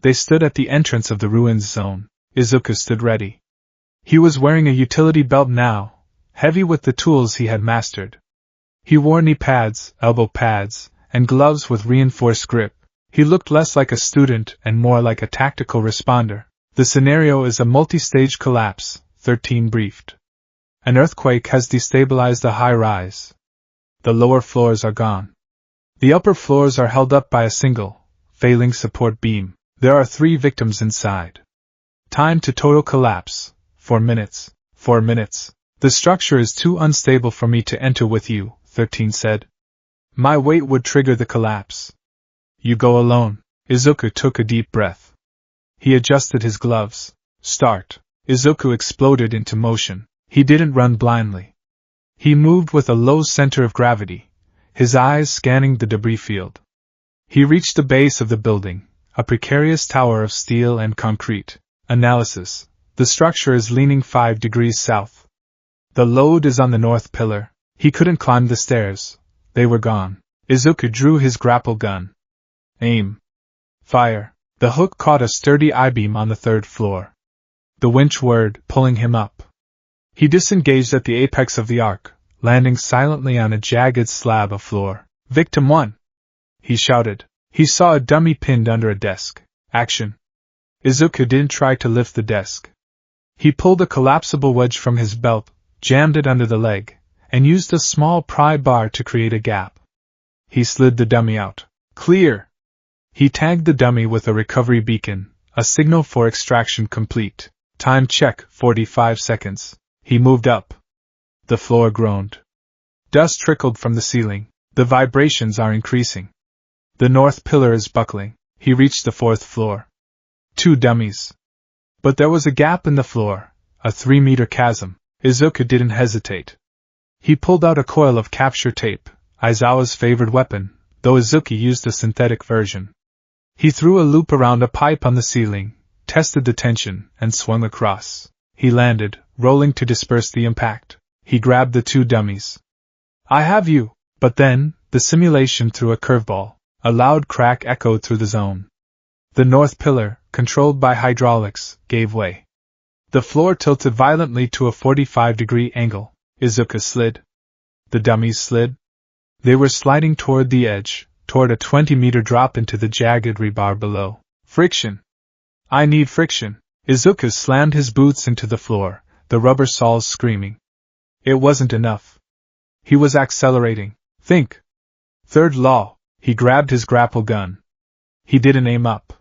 They stood at the entrance of the ruins zone. Izuku stood ready. He was wearing a utility belt now, heavy with the tools he had mastered. He wore knee pads, elbow pads, and gloves with reinforced grip. He looked less like a student and more like a tactical responder. The scenario is a multi-stage collapse, 13 briefed. An earthquake has destabilized the high-rise. The lower floors are gone. The upper floors are held up by a single, failing support beam. There are 3 victims inside. Time to total collapse, 4 minutes. 4 minutes. The structure is too unstable for me to enter with you, 13 said. My weight would trigger the collapse. You go alone. Izuku took a deep breath. He adjusted his gloves. Start. Izuku exploded into motion. He didn't run blindly. He moved with a low center of gravity, his eyes scanning the debris field. He reached the base of the building, a precarious tower of steel and concrete. Analysis. The structure is leaning 5 degrees south. The load is on the north pillar. He couldn't climb the stairs. They were gone. Izuku drew his grapple gun. Aim. Fire. The hook caught a sturdy I-beam on the 3rd floor. The winch whirred, pulling him up. He disengaged at the apex of the arc, landing silently on a jagged slab of floor. Victim 1! He shouted. He saw a dummy pinned under a desk. Action. Izuku didn't try to lift the desk. He pulled a collapsible wedge from his belt, jammed it under the leg, and used a small pry bar to create a gap. He slid the dummy out. Clear! He tagged the dummy with a recovery beacon, a signal for extraction complete. Time check, 45 seconds. He moved up. The floor groaned. Dust trickled from the ceiling. The vibrations are increasing. The north pillar is buckling. He reached the 4th floor. 2 dummies. But there was a gap in the floor, a 3-meter chasm. Izuku didn't hesitate. He pulled out a coil of capture tape, Aizawa's favorite weapon, though Izuku used a synthetic version. He threw a loop around a pipe on the ceiling, tested the tension, and swung across. He landed, rolling to disperse the impact. He grabbed the 2 dummies. I have you! But then, the simulation threw a curveball. A loud crack echoed through the zone. The north pillar, controlled by hydraulics, gave way. The floor tilted violently to a 45-degree angle. Izuku slid. The dummies slid. They were sliding toward the edge, toward a 20-meter drop into the jagged rebar below. Friction! I need friction! Izuku slammed his boots into the floor, the rubber soles screaming. It wasn't enough. He was accelerating. Think! Third law. He grabbed his grapple gun. He didn't aim up.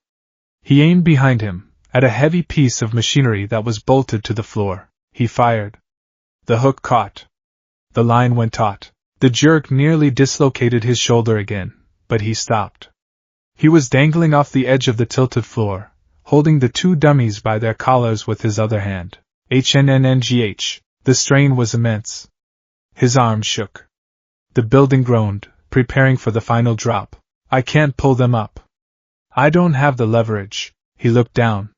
He aimed behind him, at a heavy piece of machinery that was bolted to the floor. He fired. The hook caught. The line went taut. The jerk nearly dislocated his shoulder again, but he stopped. He was dangling off the edge of the tilted floor, holding the two dummies by their collars with his other hand. HNNNGH. The strain was immense. His arms shook. The building groaned, preparing for the final drop. I can't pull them up. I don't have the leverage. He looked down.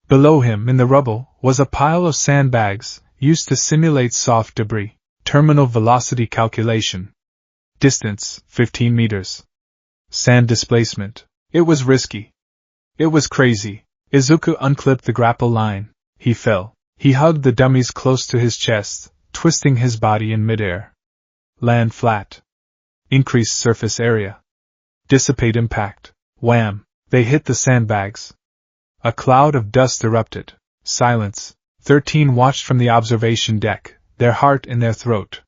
Below him, in the rubble, was a pile of sandbags, used to simulate soft debris. Terminal velocity calculation. Distance, 15 meters. Sand displacement. It was risky. It was crazy. Izuku unclipped the grapple line. He fell. He hugged the dummies close to his chest, twisting his body in midair. Land flat. Increase surface area. Dissipate impact. Wham! They hit the sandbags. A cloud of dust erupted. Silence. 13 watched from the observation deck, their heart in their throat.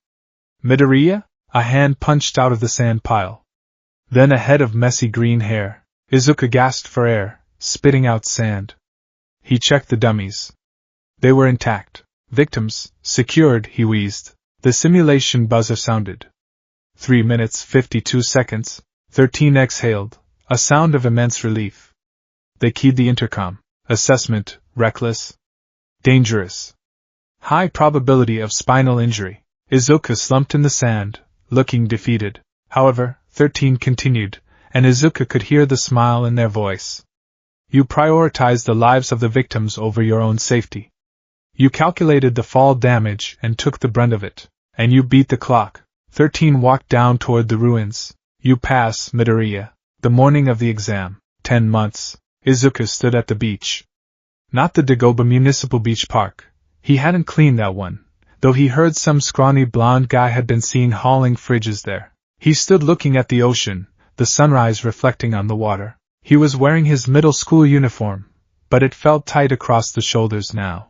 Midoriya? A hand punched out of the sand pile. Then a head of messy green hair. Izuku gasped for air, spitting out sand. He checked the dummies. They were intact. Victims, secured, he wheezed. The simulation buzzer sounded. 3 minutes 52 seconds. 13 exhaled, a sound of immense relief. They keyed the intercom. Assessment, reckless. Dangerous. High probability of spinal injury. Izuku slumped in the sand, looking defeated. However, 13 continued, and Izuku could hear the smile in their voice. You prioritized the lives of the victims over your own safety. You calculated the fall damage and took the brunt of it. And you beat the clock. 13 walked down toward the ruins. You pass, Midoriya. The morning of the exam. 10 months. Izuku stood at the beach. Not the Dagoba Municipal Beach Park. He hadn't cleaned that one, though he heard some scrawny blonde guy had been seen hauling fridges there. He stood looking at the ocean, the sunrise reflecting on the water. He was wearing his middle school uniform, but it felt tight across the shoulders now.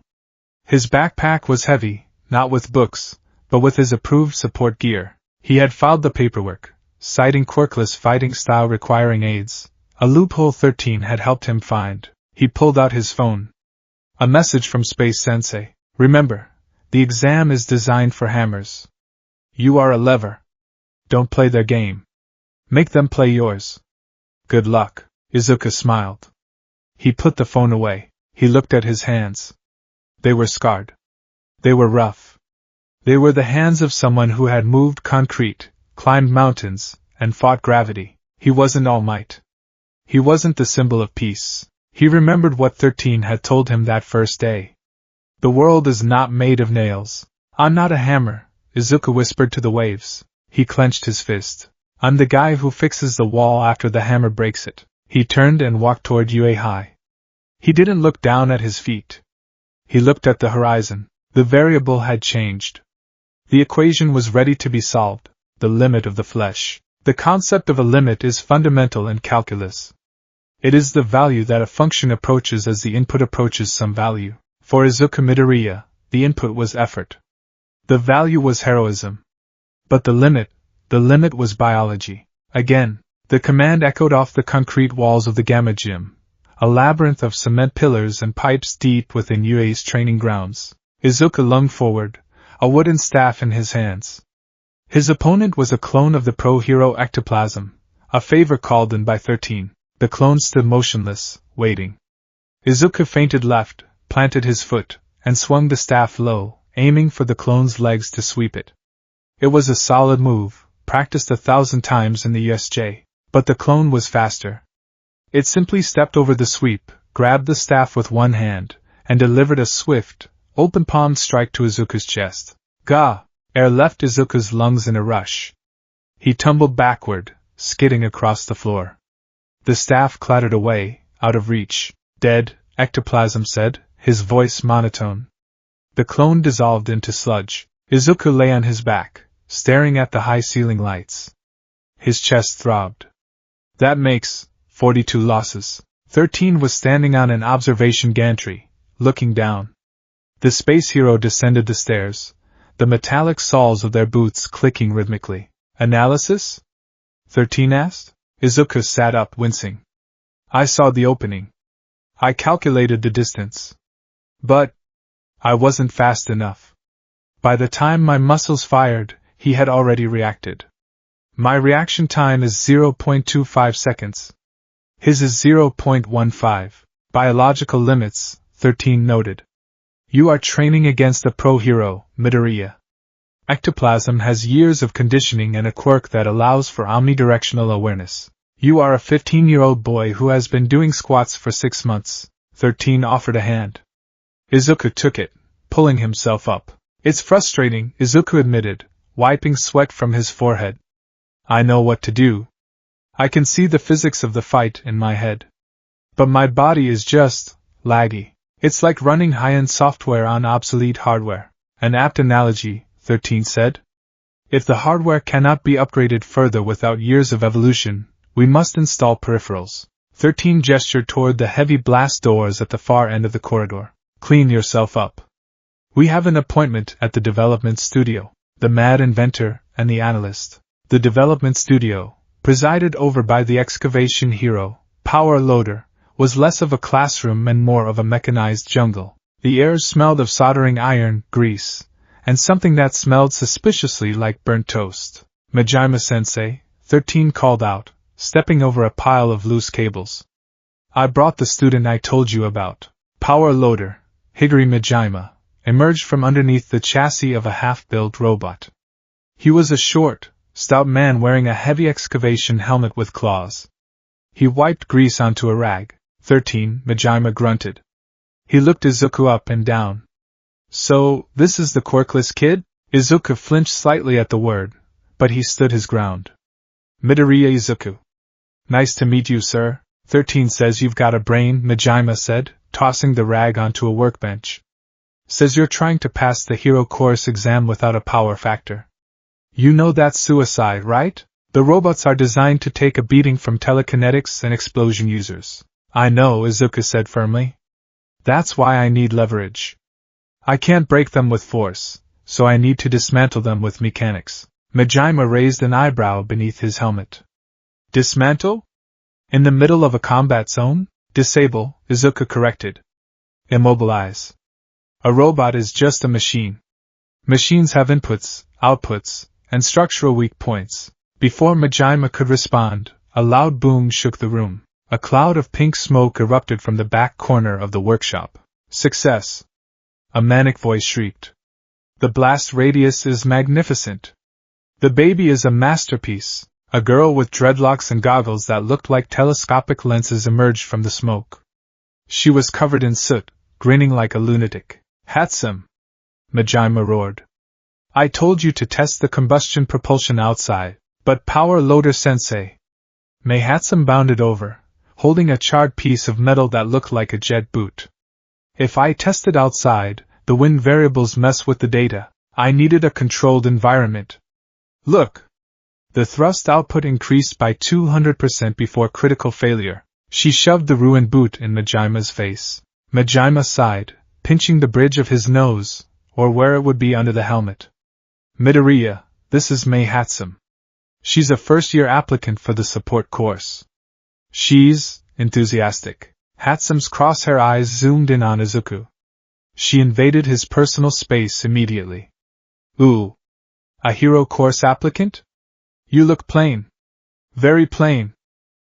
His backpack was heavy, not with books, but with his approved support gear. He had filed the paperwork, citing quirkless fighting style requiring aids, a loophole 13 had helped him find. He pulled out his phone. A message from Space Sensei. Remember, the exam is designed for hammers. You are a lever. Don't play their game. Make them play yours. Good luck. Izuku smiled. He put the phone away. He looked at his hands. They were scarred. They were rough. They were the hands of someone who had moved concrete, climbed mountains, and fought gravity. He wasn't All Might. He wasn't the symbol of peace. He remembered what 13 had told him that first day. The world is not made of nails. I'm not a hammer, Izuku whispered to the waves. He clenched his fist. I'm the guy who fixes the wall after the hammer breaks it. He turned and walked toward UA High. He didn't look down at his feet. He looked at the horizon. The variable had changed. The equation was ready to be solved. The limit of the flesh. The concept of a limit is fundamental in calculus. It is the value that a function approaches as the input approaches some value. For Izuku Midoriya, the input was effort. The value was heroism. But the limit was biology. Again, the command echoed off the concrete walls of the Gamma Gym, a labyrinth of cement pillars and pipes deep within UA's training grounds. Izuku lunged forward, a wooden staff in his hands. His opponent was a clone of the pro-hero ectoplasm, a favor called in by 13. The clone stood motionless, waiting. Izuku feinted left, planted his foot, and swung the staff low, aiming for the clone's legs to sweep it. It was a solid move, practiced 1,000 times in the USJ, but the clone was faster. It simply stepped over the sweep, grabbed the staff with one hand, and delivered a swift, open-palmed strike to Izuku's chest. Gah! Air left Izuku's lungs in a rush. He tumbled backward, skidding across the floor. The staff clattered away, out of reach. Dead, ectoplasm said, his voice monotone. The clone dissolved into sludge. Izuku lay on his back, staring at the high ceiling lights. His chest throbbed. That makes 42 losses. 13 was standing on an observation gantry, looking down. The space hero descended the stairs, the metallic soles of their boots clicking rhythmically. Analysis? 13 asked. Izuku sat up, wincing. I saw the opening. I calculated the distance. But I wasn't fast enough. By the time my muscles fired, he had already reacted. My reaction time is 0.25 seconds. His is 0.15. Biological limits, 13 noted. You are training against a pro hero, Midoriya. Ectoplasm has years of conditioning and a quirk that allows for omnidirectional awareness. You are a 15-year-old boy who has been doing squats for 6 months. 13 offered a hand. Izuku took it, pulling himself up. It's frustrating, Izuku admitted, wiping sweat from his forehead. I know what to do. I can see the physics of the fight in my head. But my body is just laggy. It's like running high-end software on obsolete hardware. An apt analogy, 13 said. If the hardware cannot be upgraded further without years of evolution, we must install peripherals. 13 gestured toward the heavy blast doors at the far end of the corridor. Clean yourself up. We have an appointment at the development studio. The mad inventor and the analyst. The development studio, presided over by the excavation hero, Power Loader, was less of a classroom and more of a mechanized jungle. The air smelled of soldering iron, grease, and something that smelled suspiciously like burnt toast. Majima-sensei, 13 called out, stepping over a pile of loose cables. I brought the student I told you about. Power Loader, Higuri Majima, emerged from underneath the chassis of a half-built robot. He was a short, stout man wearing a heavy excavation helmet with claws. He wiped grease onto a rag. 13, Majima grunted. He looked Izuku up and down. So, this is the quirkless kid? Izuku flinched slightly at the word, but he stood his ground. Midoriya Izuku. Nice to meet you, sir. 13 says you've got a brain, Majima said, tossing the rag onto a workbench. Says you're trying to pass the hero course exam without a power factor. You know that's suicide, right? The robots are designed to take a beating from telekinetics and explosion users. I know, Izuku said firmly. That's why I need leverage. I can't break them with force, so I need to dismantle them with mechanics. Majima raised an eyebrow beneath his helmet. Dismantle? In the middle of a combat zone? Disable, Izuku corrected. Immobilize. A robot is just a machine. Machines have inputs, outputs, and structural weak points. Before Majima could respond, a loud boom shook the room. A cloud of pink smoke erupted from the back corner of the workshop. Success! A manic voice shrieked. The blast radius is magnificent. The baby is a masterpiece. A girl with dreadlocks and goggles that looked like telescopic lenses emerged from the smoke. She was covered in soot, grinning like a lunatic. Handsome! Majima roared. I told you to test the combustion propulsion outside, but Power Loader Sensei. May Handsome bounded over, holding a charred piece of metal that looked like a jet boot. If I tested outside, the wind variables mess with the data. I needed a controlled environment. Look! The thrust output increased by 200% before critical failure. She shoved the ruined boot in Majima's face. Majima sighed, pinching the bridge of his nose, or where it would be under the helmet. Midoriya, this is May Handsome. She's a first-year applicant for the support course. She's enthusiastic. Hatsome's crosshair eyes zoomed in on Izuku. She invaded his personal space immediately. Ooh. A hero course applicant? You look plain. Very plain.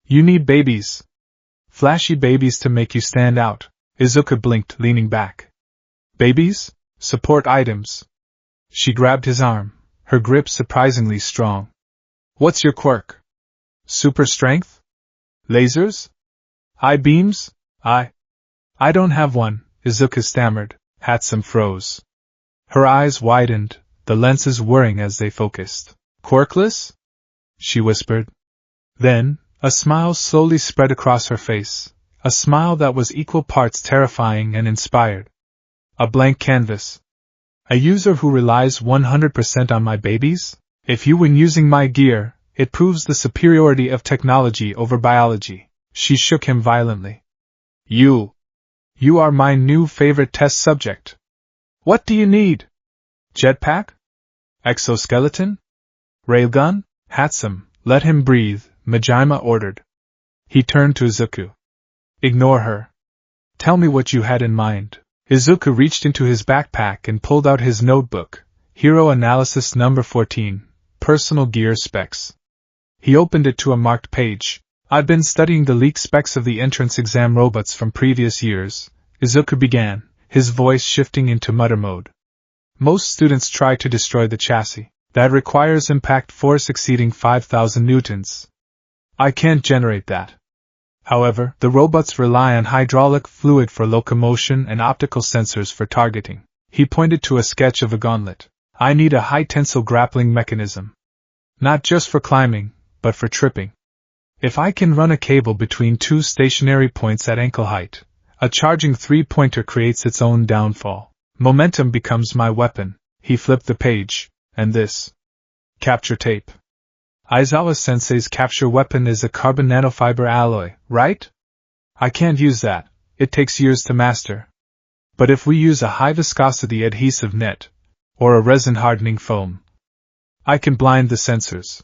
You need babies. Flashy babies to make you stand out. Izuku blinked, leaning back. Babies? Support items. She grabbed his arm, her grip surprisingly strong. What's your quirk? Super strength? Lasers? I-beams? I don't have one, Izuku stammered. Hatsum froze. Her eyes widened, the lenses whirring as they focused. Quirkless? She whispered. Then, a smile slowly spread across her face, a smile that was equal parts terrifying and inspired. A blank canvas. A user who relies 100% on my babies? If you were using my gear, it proves the superiority of technology over biology. She shook him violently. You are my new favorite test subject. What do you need? Jetpack? Exoskeleton? Railgun? Handsome, let him breathe, Majima ordered. He turned to Izuku. Ignore her. Tell me what you had in mind. Izuku reached into his backpack and pulled out his notebook, Hero Analysis Number 14, Personal Gear Specs. He opened it to a marked page. I've been studying the leaked specs of the entrance exam robots from previous years, Izuku began, his voice shifting into mutter mode. Most students try to destroy the chassis. That requires impact force exceeding 5,000 newtons. I can't generate that. However, the robots rely on hydraulic fluid for locomotion and optical sensors for targeting. He pointed to a sketch of a gauntlet. I need a high-tensile grappling mechanism. Not just for climbing, but for tripping. If I can run a cable between two stationary points at ankle height, a charging three-pointer creates its own downfall. Momentum becomes my weapon. He flipped the page, and this. Capture tape. Aizawa-sensei's capture weapon is a carbon nanofiber alloy, right? I can't use that, it takes years to master. But if we use a high-viscosity adhesive net, or a resin-hardening foam, I can blind the sensors.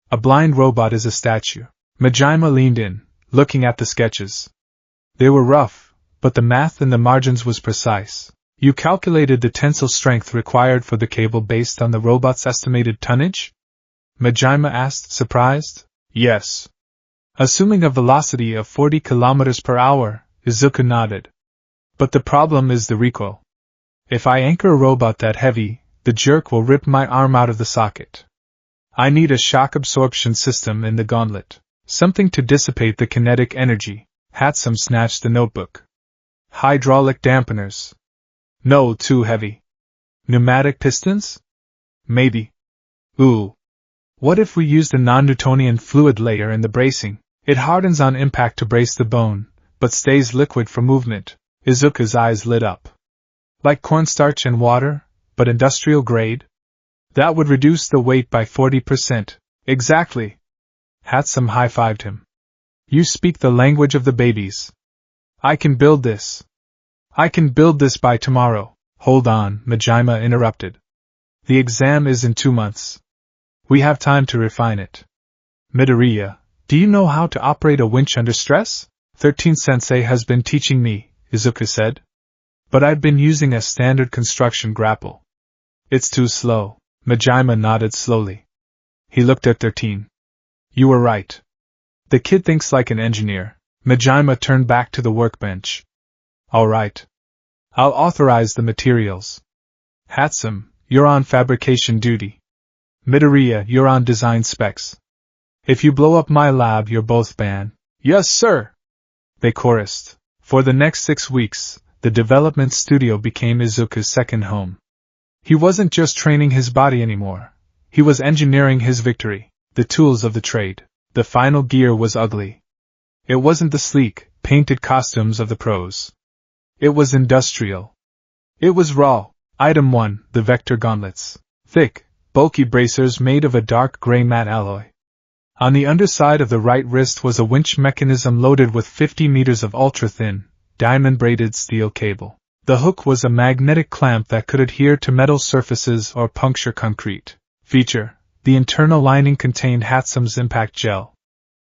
A blind robot is a statue. Majima leaned in, looking at the sketches. They were rough, but the math in the margins was precise. You calculated the tensile strength required for the cable based on the robot's estimated tonnage? Majima asked, surprised. Yes. Assuming a velocity of 40 km per hour, Izuku nodded. But the problem is the recoil. If I anchor a robot that heavy, the jerk will rip my arm out of the socket. I need a shock absorption system in the gauntlet, something to dissipate the kinetic energy. Handsome snatched the notebook. Hydraulic dampeners. No, too heavy. Pneumatic pistons? Maybe. Ooh. What if we used a non-Newtonian fluid layer in the bracing? It hardens on impact to brace the bone, but stays liquid for movement. Izuku's eyes lit up. Like cornstarch and water, but industrial grade? That would reduce the weight by 40%. Exactly. Handsome high-fived him. You speak the language of the babies. I can build this. I can build this by tomorrow. Hold on, Majima interrupted. The exam is in 2 months. We have time to refine it. Midoriya, do you know how to operate a winch under stress? 13-sensei has been teaching me, Izuku said. But I've been using a standard construction grapple. It's too slow. Majima nodded slowly. He looked at 13. You were right. The kid thinks like an engineer. Majima turned back to the workbench. All right. I'll authorize the materials. Handsome, you're on fabrication duty. Midoriya, you're on design specs. If you blow up my lab, you're both banned. Yes, sir. They chorused. For the next 6 weeks, the development studio became Izuku's second home. He wasn't just training his body anymore. He was engineering his victory, the tools of the trade. The final gear was ugly. It wasn't the sleek, painted costumes of the pros. It was industrial. It was raw. Item 1, the vector gauntlets. Thick, bulky bracers made of a dark gray matte alloy. On the underside of the right wrist was a winch mechanism loaded with 50 meters of ultra-thin, diamond-braided steel cable. The hook was a magnetic clamp that could adhere to metal surfaces or puncture concrete. Feature: the internal lining contained Hatsam's impact gel.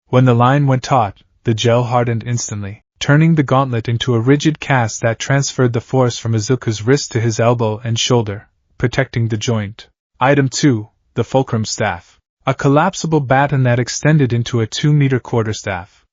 When the line went taut, the gel hardened instantly, turning the gauntlet into a rigid cast that transferred the force from Izuku's wrist to his elbow and shoulder, protecting the joint. Item 2, the fulcrum staff. A collapsible baton that extended into a 2-meter quarterstaff.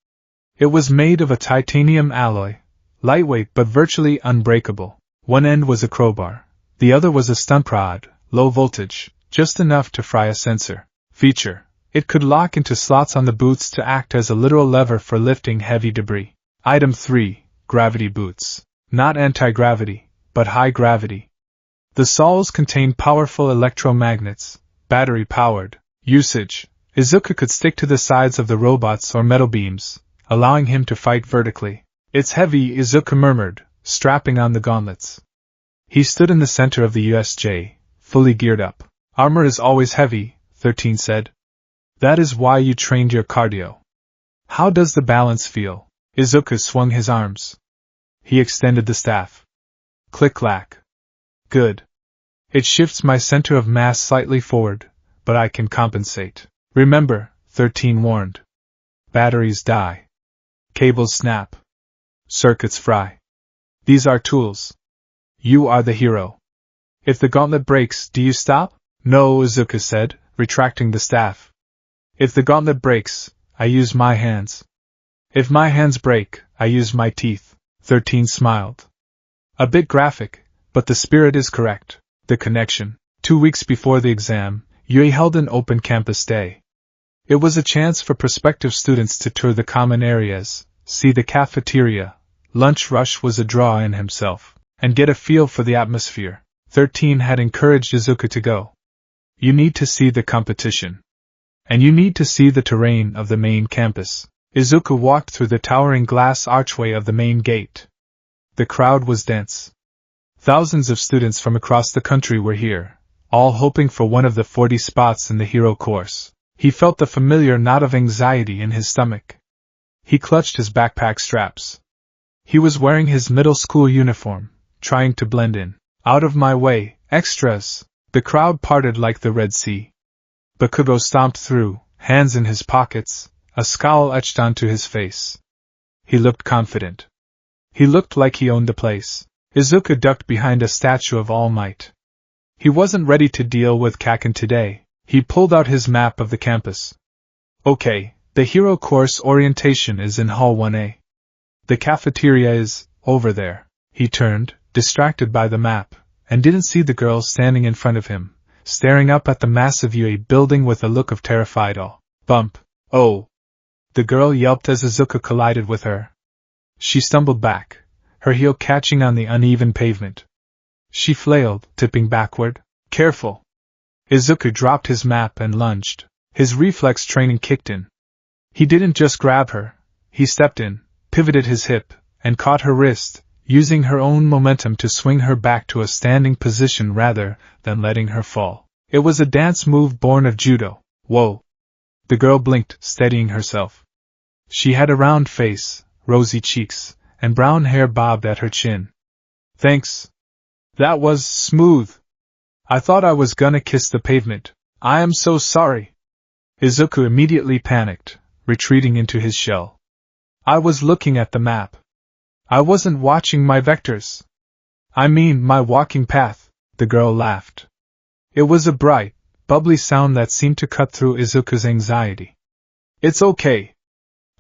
It was made of a titanium alloy, lightweight but virtually unbreakable. One end was a crowbar, the other was a stun prod, low voltage, just enough to fry a sensor. Feature: it could lock into slots on the boots to act as a literal lever for lifting heavy debris. Item 3, gravity boots. Not anti-gravity, but high gravity. The soles contained powerful electromagnets, battery-powered. Usage: Izuku could stick to the sides of the robots or metal beams, allowing him to fight vertically. It's heavy, Izuku murmured, strapping on the gauntlets. He stood in the center of the USJ, fully geared up. Armor is always heavy, 13 said. That is why you trained your cardio. How does the balance feel? Izuku swung his arms. He extended the staff. Click-clack. Good. It shifts my center of mass slightly forward, but I can compensate. Remember, 13 warned. Batteries die. Cables snap. Circuits fry. These are tools. You are the hero. If the gauntlet breaks, do you stop? No, Izuku said, retracting the staff. If the gauntlet breaks, I use my hands. If my hands break, I use my teeth. 13 smiled. A bit graphic, but the spirit is correct. The connection. 2 weeks before the exam, Yui held an open campus day. It was a chance for prospective students to tour the common areas, see the cafeteria. Lunch rush was a draw in himself, and get a feel for the atmosphere. 13 had encouraged Izuku to go. You need to see the competition. And you need to see the terrain of the main campus. Izuku walked through the towering glass archway of the main gate. The crowd was dense. Thousands of students from across the country were here, all hoping for one of the 40 spots in the hero course. He felt the familiar knot of anxiety in his stomach. He clutched his backpack straps. He was wearing his middle school uniform, trying to blend in. Out of my way, extras! The crowd parted like the Red Sea. Bakugo stomped through, hands in his pockets, a scowl etched onto his face. He looked confident. He looked like he owned the place. Izuku ducked behind a statue of All Might. He wasn't ready to deal with Kaken today. He pulled out his map of the campus. Okay, the hero course orientation is in Hall 1A. The cafeteria is over there. He turned, distracted by the map, and didn't see the girl standing in front of him, staring up at the massive UE building with a look of terrified awe. Bump. Oh! The girl yelped as Izuku collided with her. She stumbled back, her heel catching on the uneven pavement. She flailed, tipping backward. Careful! Izuku dropped his map and lunged. His reflex training kicked in. He didn't just grab her, he stepped in, pivoted his hip, and caught her wrist, using her own momentum to swing her back to a standing position rather than letting her fall. It was a dance move born of judo. Whoa! The girl blinked, steadying herself. She had a round face, rosy cheeks, and brown hair bobbed at her chin. Thanks. That was smooth. I thought I was gonna kiss the pavement. I am so sorry. Izuku immediately panicked, retreating into his shell. I was looking at the map. I wasn't watching my vectors. I mean my walking path, the girl laughed. It was a bright, bubbly sound that seemed to cut through Izuku's anxiety. It's okay.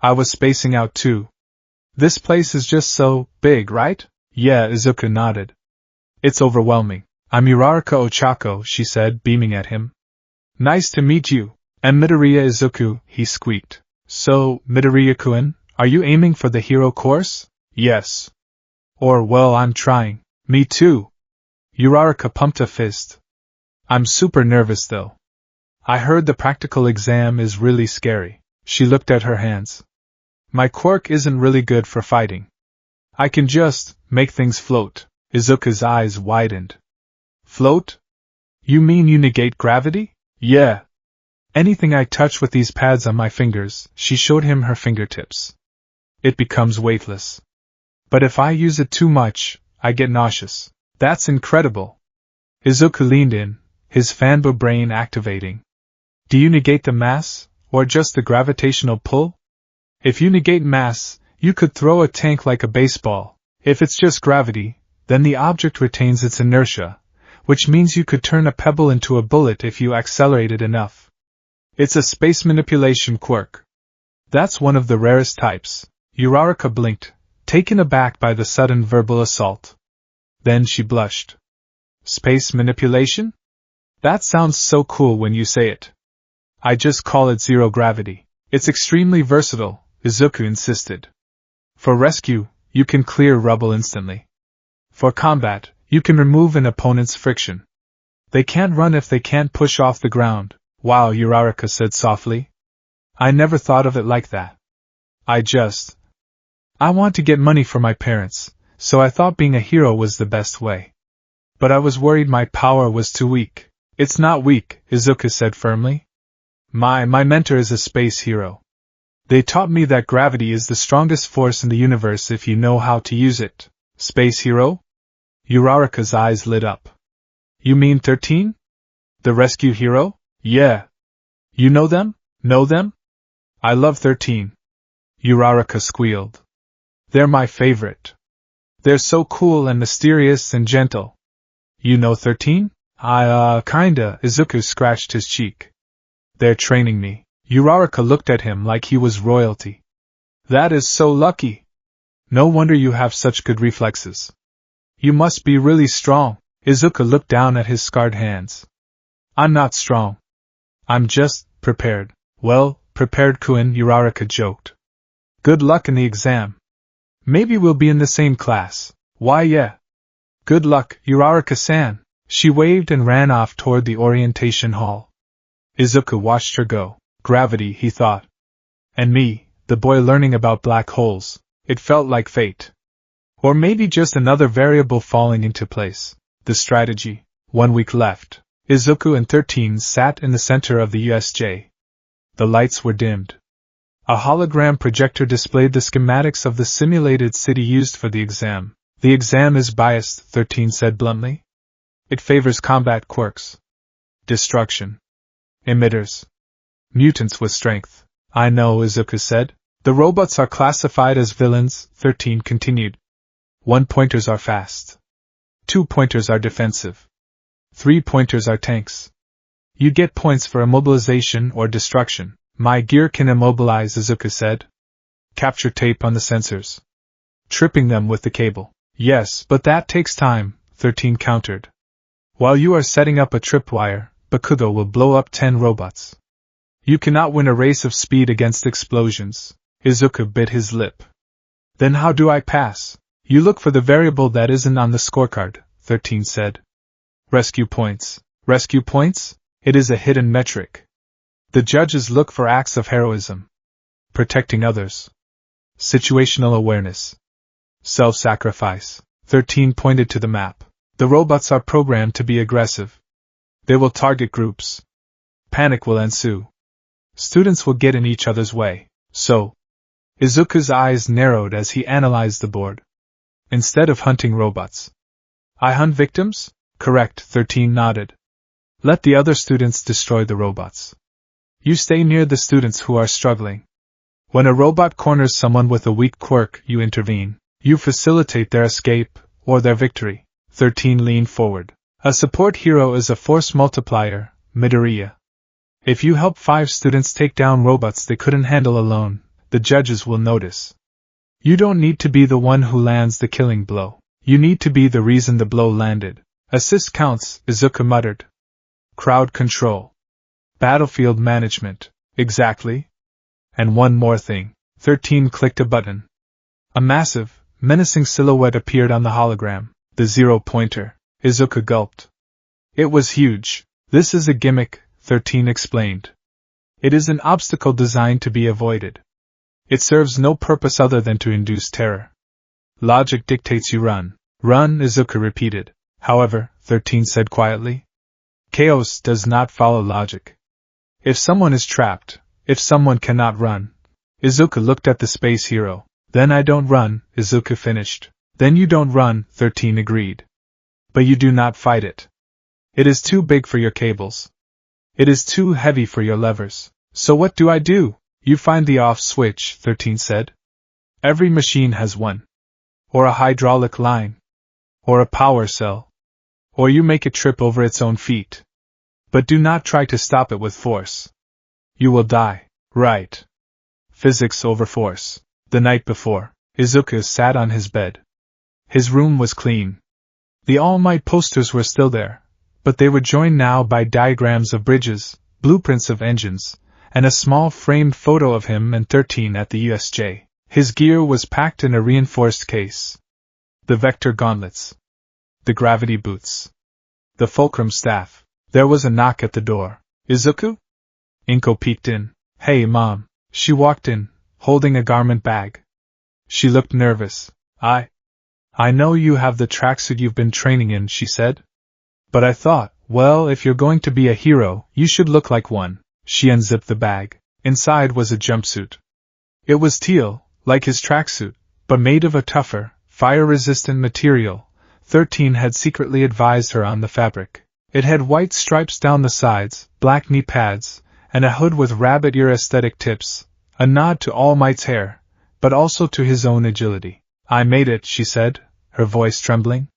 I was spacing out too. This place is just so big, right? Yeah, Izuku nodded. It's overwhelming. I'm Uraraka Ochako, she said, beaming at him. Nice to meet you. And Midoriya Izuku, he squeaked. So, Midoriya-kun, are you aiming for the hero course? Yes. Or, well, I'm trying. Me too. Uraraka pumped a fist. I'm super nervous though. I heard the practical exam is really scary. She looked at her hands. My quirk isn't really good for fighting. I can just make things float. Izuku's eyes widened. Float? You mean you negate gravity? Yeah. Anything I touch with these pads on my fingers, she showed him her fingertips. It becomes weightless. But if I use it too much, I get nauseous. That's incredible. Izuku leaned in, his fanboy brain activating. Do you negate the mass, or just the gravitational pull? If you negate mass, you could throw a tank like a baseball. If it's just gravity, then the object retains its inertia, which means you could turn a pebble into a bullet if you accelerate it enough. It's a space manipulation quirk. That's one of the rarest types. Uraraka blinked, taken aback by the sudden verbal assault. Then she blushed. Space manipulation? That sounds so cool when you say it. I just call it zero gravity. It's extremely versatile, Izuku insisted. For rescue, you can clear rubble instantly. For combat, you can remove an opponent's friction. They can't run if they can't push off the ground. Wow, Uraraka said softly. I never thought of it like that. I want to get money for my parents, so I thought being a hero was the best way. But I was worried my power was too weak. It's not weak, Izuku said firmly. My mentor is a space hero. They taught me that gravity is the strongest force in the universe if you know how to use it. Space hero? Uraraka's eyes lit up. You mean 13? The rescue hero? Yeah. You know them? Know them? I love 13. Uraraka squealed. They're my favorite. They're so cool and mysterious and gentle. You know 13? Kinda, Izuku scratched his cheek. They're training me. Uraraka looked at him like he was royalty. That is so lucky. No wonder you have such good reflexes. You must be really strong. Izuku looked down at his scarred hands. I'm not strong. I'm just prepared. Well, prepared, Kuin, Uraraka joked. Good luck in the exam. Maybe we'll be in the same class. Why, yeah. Good luck, Uraraka-san. She waved and ran off toward the orientation hall. Izuku watched her go. Gravity, he thought. And me, the boy learning about black holes. It felt like fate. Or maybe just another variable falling into place. The strategy. 1 week left. Izuku and 13 sat in the center of the USJ. The lights were dimmed. A hologram projector displayed the schematics of the simulated city used for the exam. The exam is biased, 13 said bluntly. It favors combat quirks. Destruction. Emitters. Mutants with strength. I know, Izuku said. The robots are classified as villains, 13 continued. 1-pointers are fast. 2-pointers are defensive. 3-pointers are tanks. You get points for immobilization or destruction. My gear can immobilize, Izuku said. Capture tape on the sensors. Tripping them with the cable. Yes, but that takes time, 13 countered. While you are setting up a tripwire, Bakugo will blow up 10 robots. You cannot win a race of speed against explosions. Izuku bit his lip. Then how do I pass? You look for the variable that isn't on the scorecard, 13 said. Rescue points. Rescue points? It is a hidden metric. The judges look for acts of heroism. Protecting others. Situational awareness. Self-sacrifice. 13 pointed to the map. The robots are programmed to be aggressive. They will target groups. Panic will ensue. Students will get in each other's way. So, Izuku's eyes narrowed as he analyzed the board. Instead of hunting robots, I hunt victims? Correct, 13 nodded. Let the other students destroy the robots. You stay near the students who are struggling. When a robot corners someone with a weak quirk, you intervene. You facilitate their escape, or their victory. 13 leaned forward. A support hero is a force multiplier, Midoriya. If you help 5 students take down robots they couldn't handle alone, the judges will notice. You don't need to be the one who lands the killing blow. You need to be the reason the blow landed. Assist counts, Izuku muttered. Crowd control. Battlefield management. Exactly. And one more thing. 13 clicked a button. A massive, menacing silhouette appeared on the hologram. The 0-pointer. Izuku gulped. It was huge. This is a gimmick, 13 explained. It is an obstacle designed to be avoided. It serves no purpose other than to induce terror. Logic dictates you run. Run, Izuku repeated. However, 13 said quietly. Chaos does not follow logic. If someone is trapped, if someone cannot run. Izuku looked at the space hero. Then I don't run, Izuku finished. Then you don't run, 13 agreed. But you do not fight it. It is too big for your cables. It is too heavy for your levers. So what do I do? You find the off switch, 13 said. Every machine has one. Or a hydraulic line. Or a power cell. Or you make it trip over its own feet. But do not try to stop it with force. You will die. Right. Physics over force. The night before, Izuku sat on his bed. His room was clean. The All Might posters were still there, but they were joined now by diagrams of bridges, blueprints of engines, and a small framed photo of him and 13 at the USJ. His gear was packed in a reinforced case. The vector gauntlets. The gravity boots. The fulcrum staff. There was a knock at the door. Izuku? Inko peeked in. Hey, Mom. She walked in, holding a garment bag. She looked nervous. I know you have the tracksuit you've been training in, she said. But I thought, well, if you're going to be a hero, you should look like one. She unzipped the bag. Inside was a jumpsuit. It was teal, like his tracksuit, but made of a tougher, fire-resistant material. 13 had secretly advised her on the fabric. It had white stripes down the sides, black knee pads, and a hood with rabbit ear aesthetic tips, a nod to All Might's hair, but also to his own agility. I made it, she said, her voice trembling.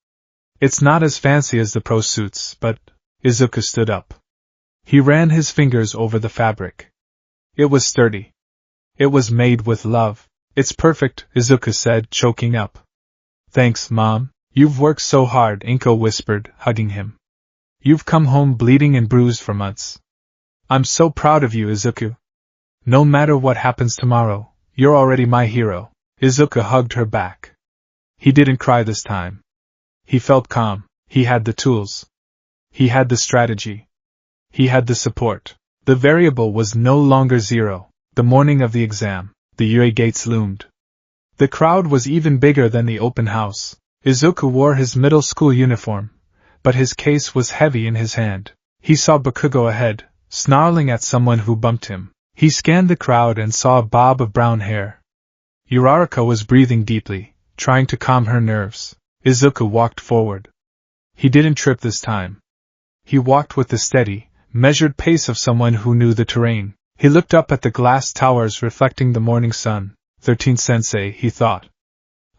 It's not as fancy as the pro suits, but... Izuku stood up. He ran his fingers over the fabric. It was sturdy. It was made with love. It's perfect, Izuku said, choking up. Thanks, Mom. You've worked so hard, Inko whispered, hugging him. You've come home bleeding and bruised for months. I'm so proud of you, Izuku. No matter what happens tomorrow, you're already my hero. Izuku hugged her back. He didn't cry this time. He felt calm. He had the tools. He had the strategy. He had the support. The variable was no longer zero. The morning of the exam, the UA gates loomed. The crowd was even bigger than the open house. Izuku wore his middle school uniform, but his case was heavy in his hand. He saw Bakugo ahead, snarling at someone who bumped him. He scanned the crowd and saw a bob of brown hair. Uraraka was breathing deeply, trying to calm her nerves. Izuku walked forward. He didn't trip this time. He walked with the steady, measured pace of someone who knew the terrain. He looked up at the glass towers reflecting the morning sun. 13 Sensei, he thought.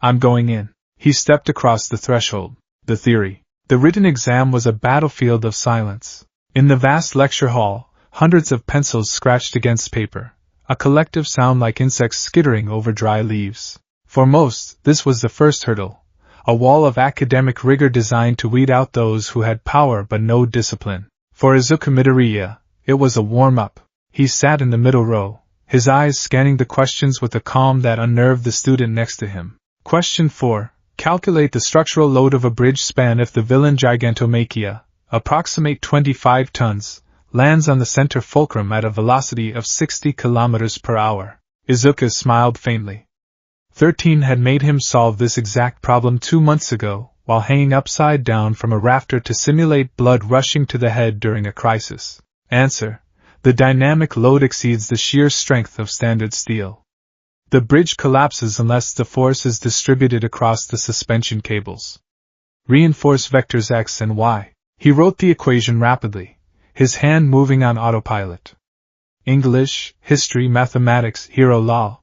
I'm going in. He stepped across the threshold. The theory. The written exam was a battlefield of silence. In the vast lecture hall, hundreds of pencils scratched against paper, a collective sound like insects skittering over dry leaves. For most, this was the first hurdle, a wall of academic rigor designed to weed out those who had power but no discipline. For Izuku Midoriya, it was a warm-up. He sat in the middle row, his eyes scanning the questions with a calm that unnerved the student next to him. Question 4. Calculate the structural load of a bridge span if the villain Gigantomachia, approximate 25 tons, lands on the center fulcrum at a velocity of 60 km per hour. Izuku smiled faintly. 13 had made him solve this exact problem 2 months ago, while hanging upside down from a rafter to simulate blood rushing to the head during a crisis. Answer. The dynamic load exceeds the sheer strength of standard steel. The bridge collapses unless the force is distributed across the suspension cables. Reinforce vectors x and y. He wrote the equation rapidly, his hand moving on autopilot. English, history, mathematics, hero law.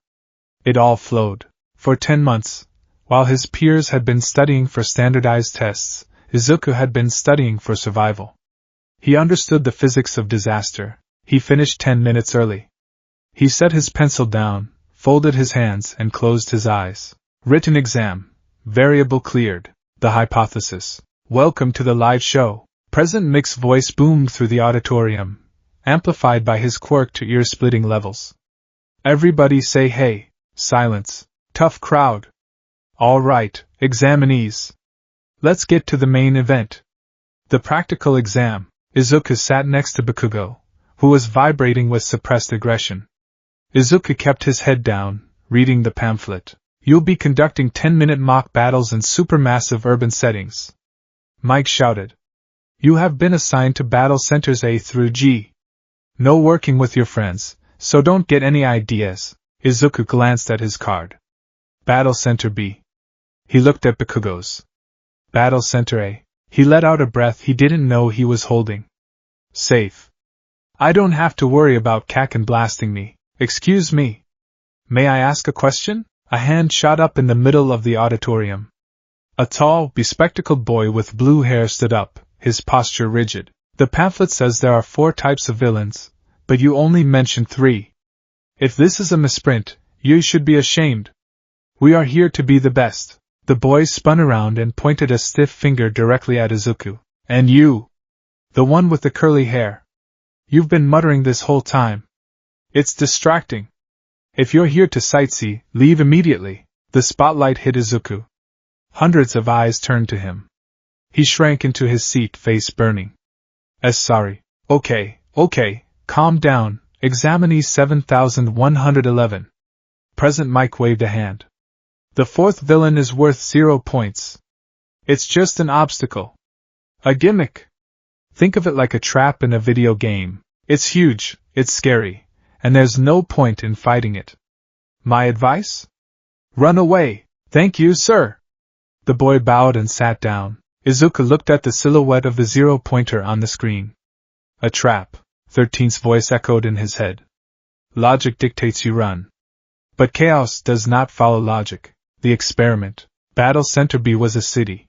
It all flowed. For 10 months, while his peers had been studying for standardized tests, Izuku had been studying for survival. He understood the physics of disaster. He finished 10 minutes early. He set his pencil down, folded his hands, and closed his eyes. Written exam. Variable cleared. The hypothesis. Welcome to the live show. President Mick's voice boomed through the auditorium, amplified by his quirk to ear-splitting levels. Everybody say hey. Silence. Tough crowd. All right, examinees. Let's get to the main event. The practical exam. Izuku sat next to Bakugo, who was vibrating with suppressed aggression. Izuku kept his head down, reading the pamphlet. You'll be conducting 10-minute mock battles in supermassive urban settings. Mike shouted. You have been assigned to battle centers A through G. No working with your friends, so don't get any ideas. Izuku glanced at his card. Battle Center B. He looked at Bakugo's. Battle Center A. He let out a breath he didn't know he was holding. Safe. I don't have to worry about Kaken blasting me. Excuse me. May I ask a question? A hand shot up in the middle of the auditorium. A tall, bespectacled boy with blue hair stood up, his posture rigid. The pamphlet says there are 4 types of villains, but you only mentioned 3. If this is a misprint, you should be ashamed. We are here to be the best. The boy spun around and pointed a stiff finger directly at Izuku. And you! The one with the curly hair. You've been muttering this whole time. It's distracting. If you're here to sightsee, leave immediately. The spotlight hit Izuku. Hundreds of eyes turned to him. He shrank into his seat, face burning. Sorry. Okay, calm down. Examinee 7111. Present Mike waved a hand. The fourth villain is worth 0 points. It's just an obstacle. A gimmick. Think of it like a trap in a video game. It's huge, it's scary, and there's no point in fighting it. My advice? Run away. Thank you, sir. The boy bowed and sat down. Izuku looked at the silhouette of the 0-pointer on the screen. A trap, 13's voice echoed in his head. Logic dictates you run. But chaos does not follow logic. The experiment, Battle Center B, was a city.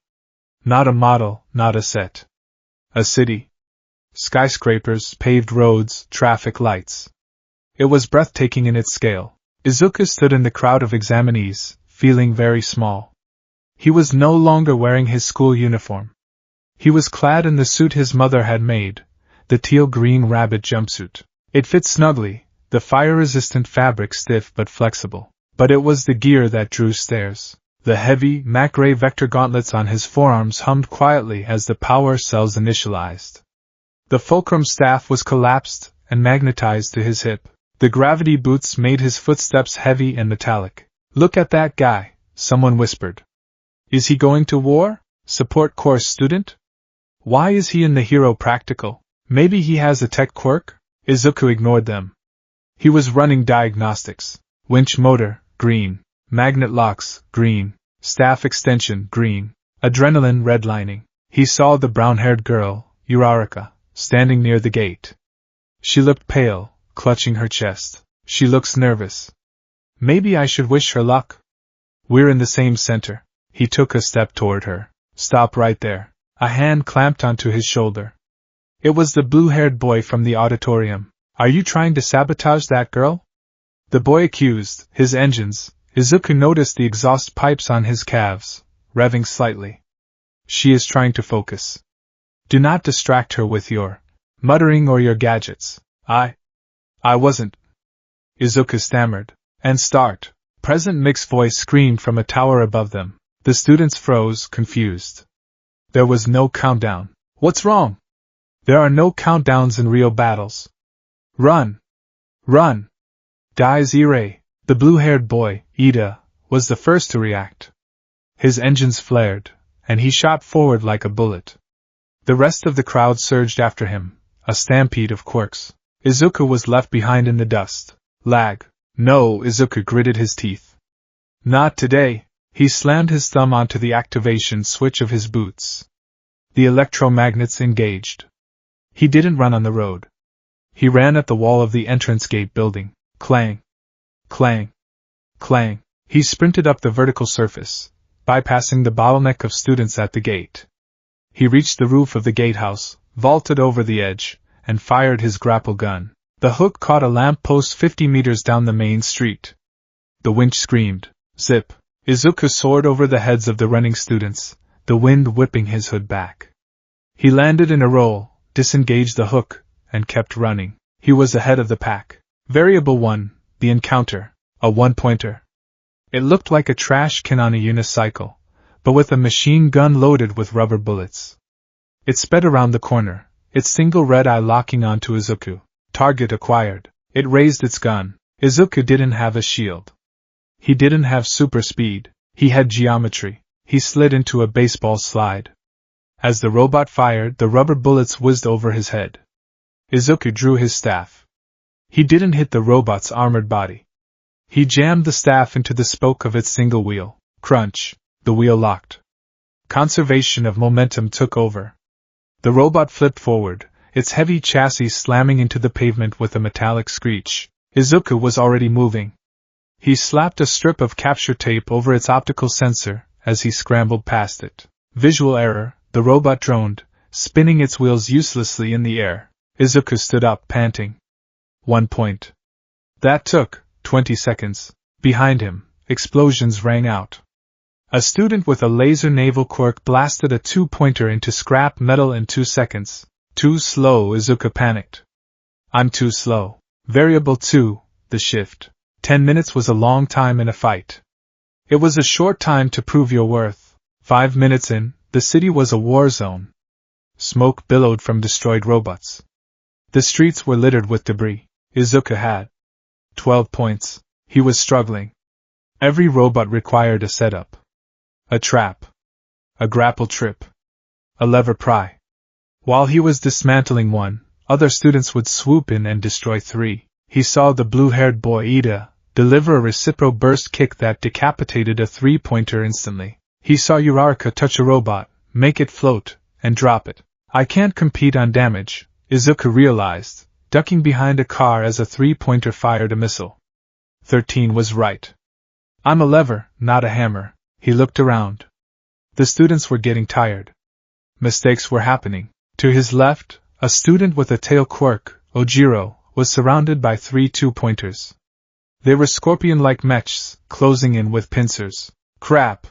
Not a model, not a set. A city. Skyscrapers, paved roads, traffic lights. It was breathtaking in its scale. Izuku stood in the crowd of examinees, feeling very small. He was no longer wearing his school uniform. He was clad in the suit his mother had made, the teal-green rabbit jumpsuit. It fit snugly, the fire-resistant fabric stiff but flexible. But it was the gear that drew stares. The heavy, Mac-Ray vector gauntlets on his forearms hummed quietly as the power cells initialized. The fulcrum staff was collapsed and magnetized to his hip. The gravity boots made his footsteps heavy and metallic. Look at that guy, someone whispered. Is he going to war? Support course student? Why is he in the hero practical? Maybe he has a tech quirk? Izuku ignored them. He was running diagnostics. Winch motor, green. Magnet locks, green. Staff extension, green. Adrenaline redlining. He saw the brown-haired girl, Uraraka, standing near the gate. She looked pale, clutching her chest. She looks nervous. Maybe I should wish her luck. We're in the same center. He took a step toward her. Stop right there. A hand clamped onto his shoulder. It was the blue-haired boy from the auditorium. Are you trying to sabotage that girl? The boy accused. His engines. Izuku noticed the exhaust pipes on his calves, revving slightly. She is trying to focus. Do not distract her with your muttering or your gadgets. I wasn't. Izuku stammered. And start. President Mick's voice screamed from a tower above them. The students froze, confused. There was no countdown. What's wrong? There are no countdowns in real battles. Run! Run! Daizire, the blue-haired boy, Ida, was the first to react. His engines flared, and he shot forward like a bullet. The rest of the crowd surged after him, a stampede of quirks. Izuku was left behind in the dust. Lag. No, Izuku gritted his teeth. Not today. He slammed his thumb onto the activation switch of his boots. The electromagnets engaged. He didn't run on the road. He ran at the wall of the entrance gate building. Clang. Clang. Clang. He sprinted up the vertical surface, bypassing the bottleneck of students at the gate. He reached the roof of the gatehouse, vaulted over the edge, and fired his grapple gun. The hook caught a lamp post 50 meters down the main street. The winch screamed. Zip. Izuku soared over the heads of the running students, the wind whipping his hood back. He landed in a roll, disengaged the hook, and kept running. He was ahead of the pack. Variable 1, the encounter, a 1-pointer. It looked like a trash can on a unicycle, but with a machine gun loaded with rubber bullets. It sped around the corner, its single red eye locking onto Izuku. Target acquired. It raised its gun. Izuku didn't have a shield. He didn't have super speed. He had geometry. He slid into a baseball slide. As the robot fired, the rubber bullets whizzed over his head. Izuku drew his staff. He didn't hit the robot's armored body. He jammed the staff into the spoke of its single wheel. Crunch. The wheel locked. Conservation of momentum took over. The robot flipped forward, its heavy chassis slamming into the pavement with a metallic screech. Izuku was already moving. He slapped a strip of capture tape over its optical sensor as he scrambled past it. Visual error, the robot droned, spinning its wheels uselessly in the air. Izuku stood up, panting. 1 point. That took 20 seconds. Behind him, explosions rang out. A student with a laser naval quirk blasted a 2-pointer into scrap metal in 2 seconds. Too slow, Izuku panicked. I'm too slow. Variable 2, the shift. 10 minutes was a long time in a fight. It was a short time to prove your worth. 5 minutes in, the city was a war zone. Smoke billowed from destroyed robots. The streets were littered with debris. Izuku had 12 points. He was struggling. Every robot required a setup. A trap. A grapple trip. A lever pry. While he was dismantling one, other students would swoop in and destroy three. He saw the blue-haired boy Ida deliver a reciprocal burst kick that decapitated a three-pointer instantly. He saw Uraraka touch a robot, make it float, and drop it. I can't compete on damage, Izuku realized, ducking behind a car as a three-pointer fired a missile. 13 was right. I'm a lever, not a hammer. He looked around. The students were getting tired. Mistakes were happening. To his left, a student with a tail quirk, Ojiro, was surrounded by three two-pointers. They were scorpion-like mechs, closing in with pincers. Crap!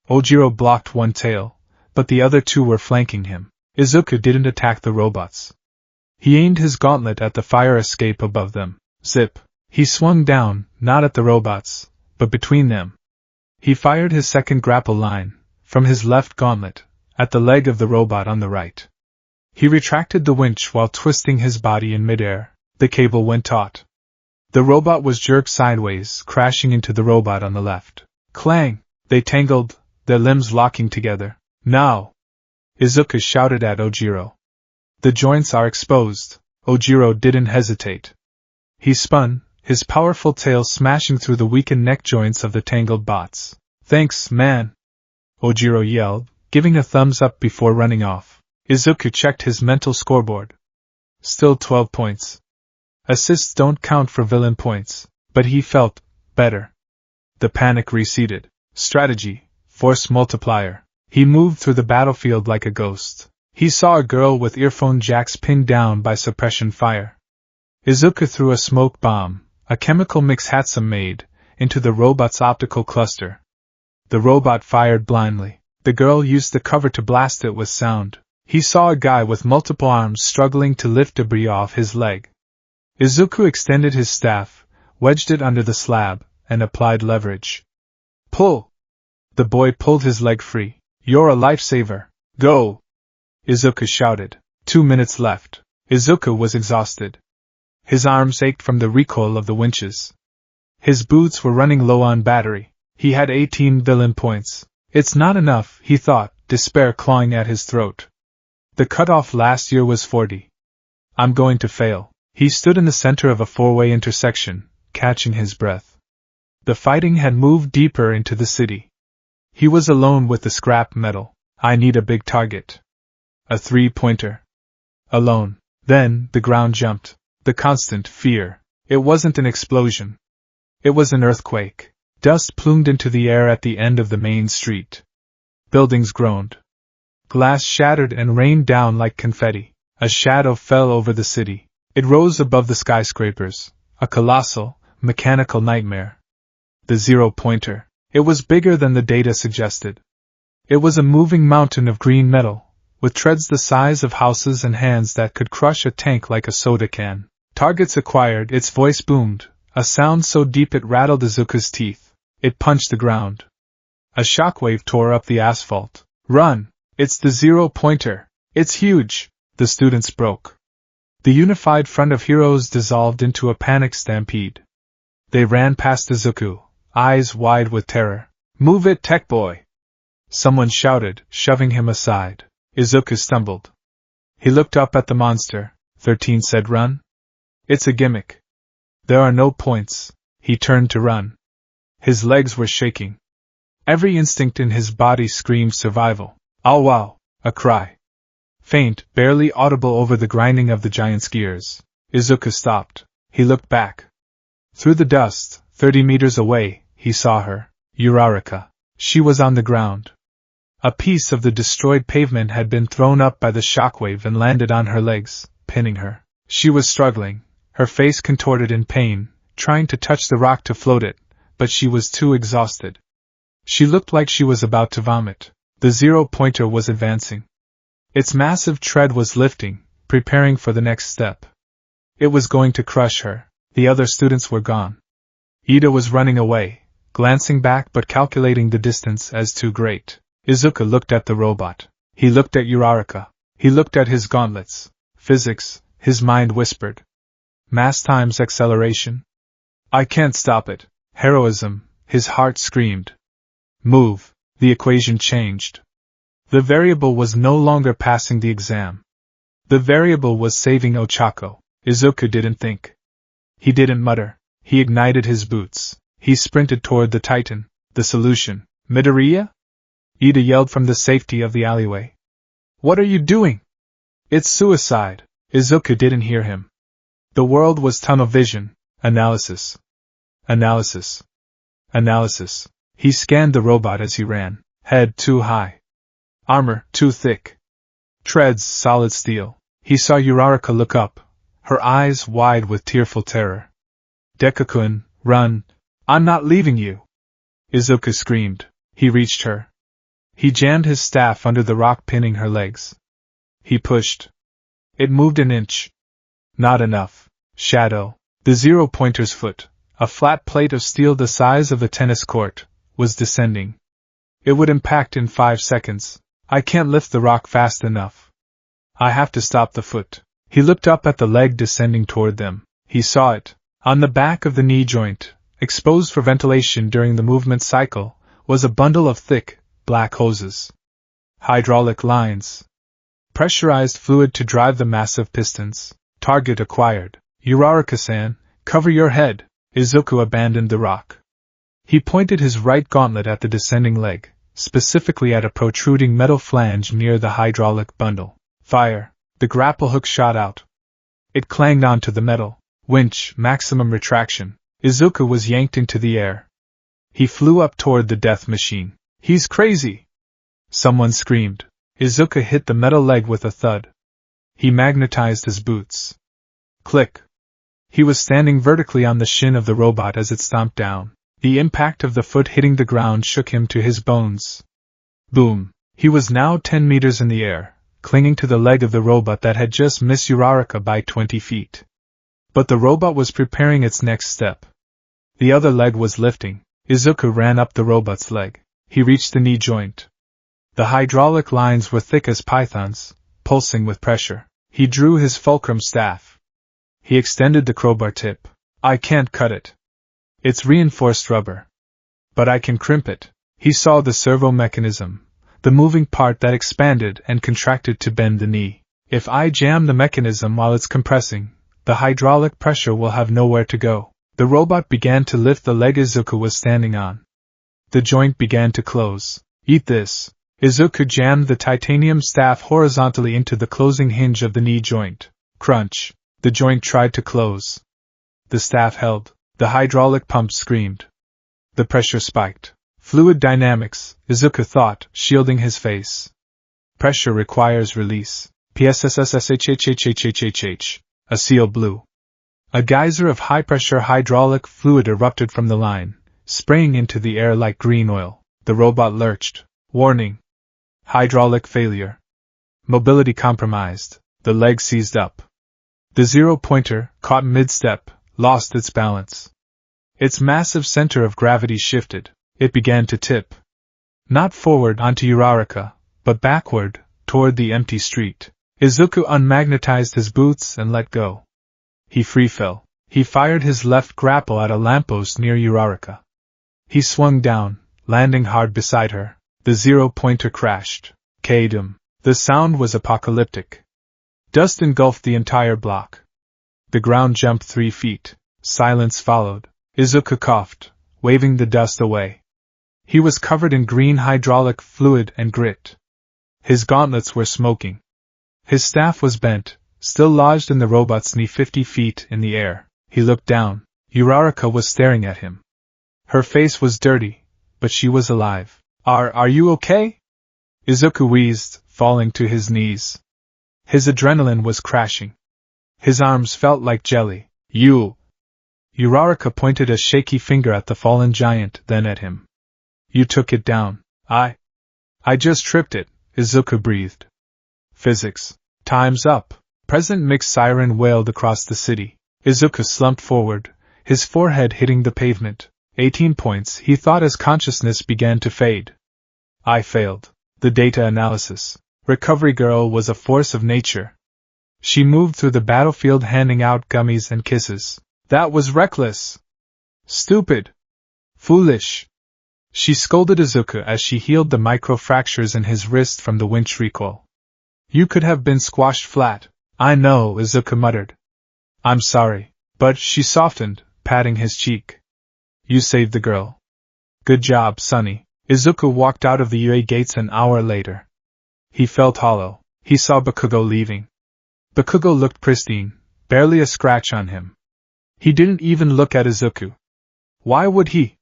Ojiro blocked one tail, but the other two were flanking him. Izuku didn't attack the robots. He aimed his gauntlet at the fire escape above them. Zip! He swung down, not at the robots, but between them. He fired his second grapple line, from his left gauntlet, at the leg of the robot on the right. He retracted the winch while twisting his body in midair. The cable went taut. The robot was jerked sideways, crashing into the robot on the left. Clang! They tangled, their limbs locking together. Now! Izuku shouted at Ojiro. The joints are exposed. Ojiro didn't hesitate. He spun, his powerful tail smashing through the weakened neck joints of the tangled bots. Thanks, man! Ojiro yelled, giving a thumbs up before running off. Izuku checked his mental scoreboard. Still 12 points. Assists don't count for villain points, but he felt better. The panic receded. Strategy, force multiplier. He moved through the battlefield like a ghost. He saw a girl with earphone jacks pinned down by suppression fire. Izuku threw a smoke bomb, a chemical mix Hatsum made, into the robot's optical cluster. The robot fired blindly. The girl used the cover to blast it with sound. He saw a guy with multiple arms struggling to lift debris off his leg. Izuku extended his staff, wedged it under the slab, and applied leverage. Pull! The boy pulled his leg free. You're a lifesaver. Go! Izuku shouted. 2 minutes left. Izuku was exhausted. His arms ached from the recoil of the winches. His boots were running low on battery. He had 18 villain points. It's not enough, he thought, despair clawing at his throat. The cutoff last year was 40. I'm going to fail. He stood in the center of a four-way intersection, catching his breath. The fighting had moved deeper into the city. He was alone with the scrap metal. I need a big target. A three-pointer. Alone. Then, the ground jumped. The constant fear. It wasn't an explosion. It was an earthquake. Dust plumed into the air at the end of the main street. Buildings groaned. Glass shattered and rained down like confetti. A shadow fell over the city. It rose above the skyscrapers, a colossal, mechanical nightmare. The zero-pointer. It was bigger than the data suggested. It was a moving mountain of green metal, with treads the size of houses and hands that could crush a tank like a soda can. Targets acquired, its voice boomed, a sound so deep it rattled Izuku's teeth. It punched the ground. A shockwave tore up the asphalt. Run! It's the zero-pointer! It's huge! The students broke. The unified front of heroes dissolved into a panic stampede. They ran past Izuku, eyes wide with terror. Move it, tech boy! Someone shouted, shoving him aside. Izuku stumbled. He looked up at the monster. 13 said run? It's a gimmick. There are no points. He turned to run. His legs were shaking. Every instinct in his body screamed survival. Ow wow! A cry. Faint, barely audible over the grinding of the giant's gears. Izuku stopped. He looked back. Through the dust, 30 meters away, he saw her. Uraraka. She was on the ground. A piece of the destroyed pavement had been thrown up by the shockwave and landed on her legs, pinning her. She was struggling, her face contorted in pain, trying to touch the rock to float it, but she was too exhausted. She looked like she was about to vomit. The zero-pointer was advancing. Its massive tread was lifting, preparing for the next step. It was going to crush her. The other students were gone. Ida was running away, glancing back but calculating the distance as too great. Izuku looked at the robot. He looked at Uraraka. He looked at his gauntlets. Physics, his mind whispered. Mass times acceleration. I can't stop it. Heroism, His heart screamed. Move. The equation changed. The variable was no longer passing the exam. The variable was saving Ochako. Izuku didn't think. He didn't mutter. He ignited his boots. He sprinted toward the Titan. The solution. Midoriya? Ida yelled from the safety of the alleyway. What are you doing? It's suicide. Izuku didn't hear him. The world was tunnel vision. Analysis. Analysis. Analysis. He scanned the robot as he ran. Head too high. Armor too thick. Treads solid steel. He saw Uraraka look up, her eyes wide with tearful terror. Deku-kun, run. I'm not leaving you. Izuku screamed. He reached her. He jammed his staff under the rock pinning her legs. He pushed. It moved an inch. Not enough. Shadow. The 0-pointer's foot, a flat plate of steel the size of a tennis court, was descending. It would impact in 5 seconds. I can't lift the rock fast enough. I have to stop the foot. He looked up at the leg descending toward them. He saw it. On the back of the knee joint, exposed for ventilation during the movement cycle, was a bundle of thick, black hoses. Hydraulic lines. Pressurized fluid to drive the massive pistons. Target acquired. Uraraka-san, cover your head. Izuku abandoned the rock. He pointed his right gauntlet at the descending leg, specifically at a protruding metal flange near the hydraulic bundle. Fire. The grapple hook shot out. It clanged onto the metal. Winch, maximum retraction. Izuku was yanked into the air. He flew up toward the death machine. He's crazy! Someone screamed. Izuku hit the metal leg with a thud. He magnetized his boots. Click. He was standing vertically on the shin of the robot as it stomped down. The impact of the foot hitting the ground shook him to his bones. Boom. He was now 10 meters in the air, clinging to the leg of the robot that had just missed Uraraka by 20 feet. But the robot was preparing its next step. The other leg was lifting. Izuku ran up the robot's leg. He reached the knee joint. The hydraulic lines were thick as pythons, pulsing with pressure. He drew his fulcrum staff. He extended the crowbar tip. I can't cut it. It's reinforced rubber. But I can crimp it. He saw the servo mechanism, the moving part that expanded and contracted to bend the knee. If I jam the mechanism while it's compressing, the hydraulic pressure will have nowhere to go. The robot began to lift the leg Izuku was standing on. The joint began to close. Eat this. Izuku jammed the titanium staff horizontally into the closing hinge of the knee joint. Crunch. The joint tried to close. The staff held. The hydraulic pump screamed. The pressure spiked. Fluid dynamics, Izuku thought, shielding his face. Pressure requires release. PSSSSHHHHHHH. A seal blew. A geyser of high-pressure hydraulic fluid erupted from the line, spraying into the air like green oil. The robot lurched. Warning. Hydraulic failure. Mobility compromised. The leg seized up. The 0-pointer, caught mid-step, lost its balance. Its massive center of gravity shifted. It began to tip. Not forward onto Uraraka, but backward, toward the empty street. Izuku unmagnetized his boots and let go. He free fell. He fired his left grapple at a lamppost near Uraraka. He swung down, landing hard beside her. The 0-pointer crashed. Kadum. The sound was apocalyptic. Dust engulfed the entire block. The ground jumped 3 feet. Silence followed. Izuku coughed, waving the dust away. He was covered in green hydraulic fluid and grit. His gauntlets were smoking. His staff was bent, still lodged in the robot's knee 50 feet in the air. He looked down. Uraraka was staring at him. Her face was dirty, but she was alive. Are you okay? Izuku wheezed, falling to his knees. His adrenaline was crashing. His arms felt like jelly. You! Uraraka pointed a shaky finger at the fallen giant, then at him. You took it down. I just tripped it, Izuku breathed. Physics. Time's up. President Mick's siren wailed across the city. Izuku slumped forward, his forehead hitting the pavement. 18 points, he thought as consciousness began to fade. I failed. The data analysis. Recovery Girl was a force of nature. She moved through the battlefield handing out gummies and kisses. That was reckless. Stupid. Foolish! She scolded Izuku as she healed the micro-fractures in his wrist from the winch recoil. You could have been squashed flat. I know, Izuku muttered. I'm sorry, but she softened, patting his cheek. You saved the girl. Good job, Sonny. Izuku walked out of the UA gates an hour later. He felt hollow. He saw Bakugo leaving. Bakugo looked pristine, barely a scratch on him. He didn't even look at Izuku. Why would he?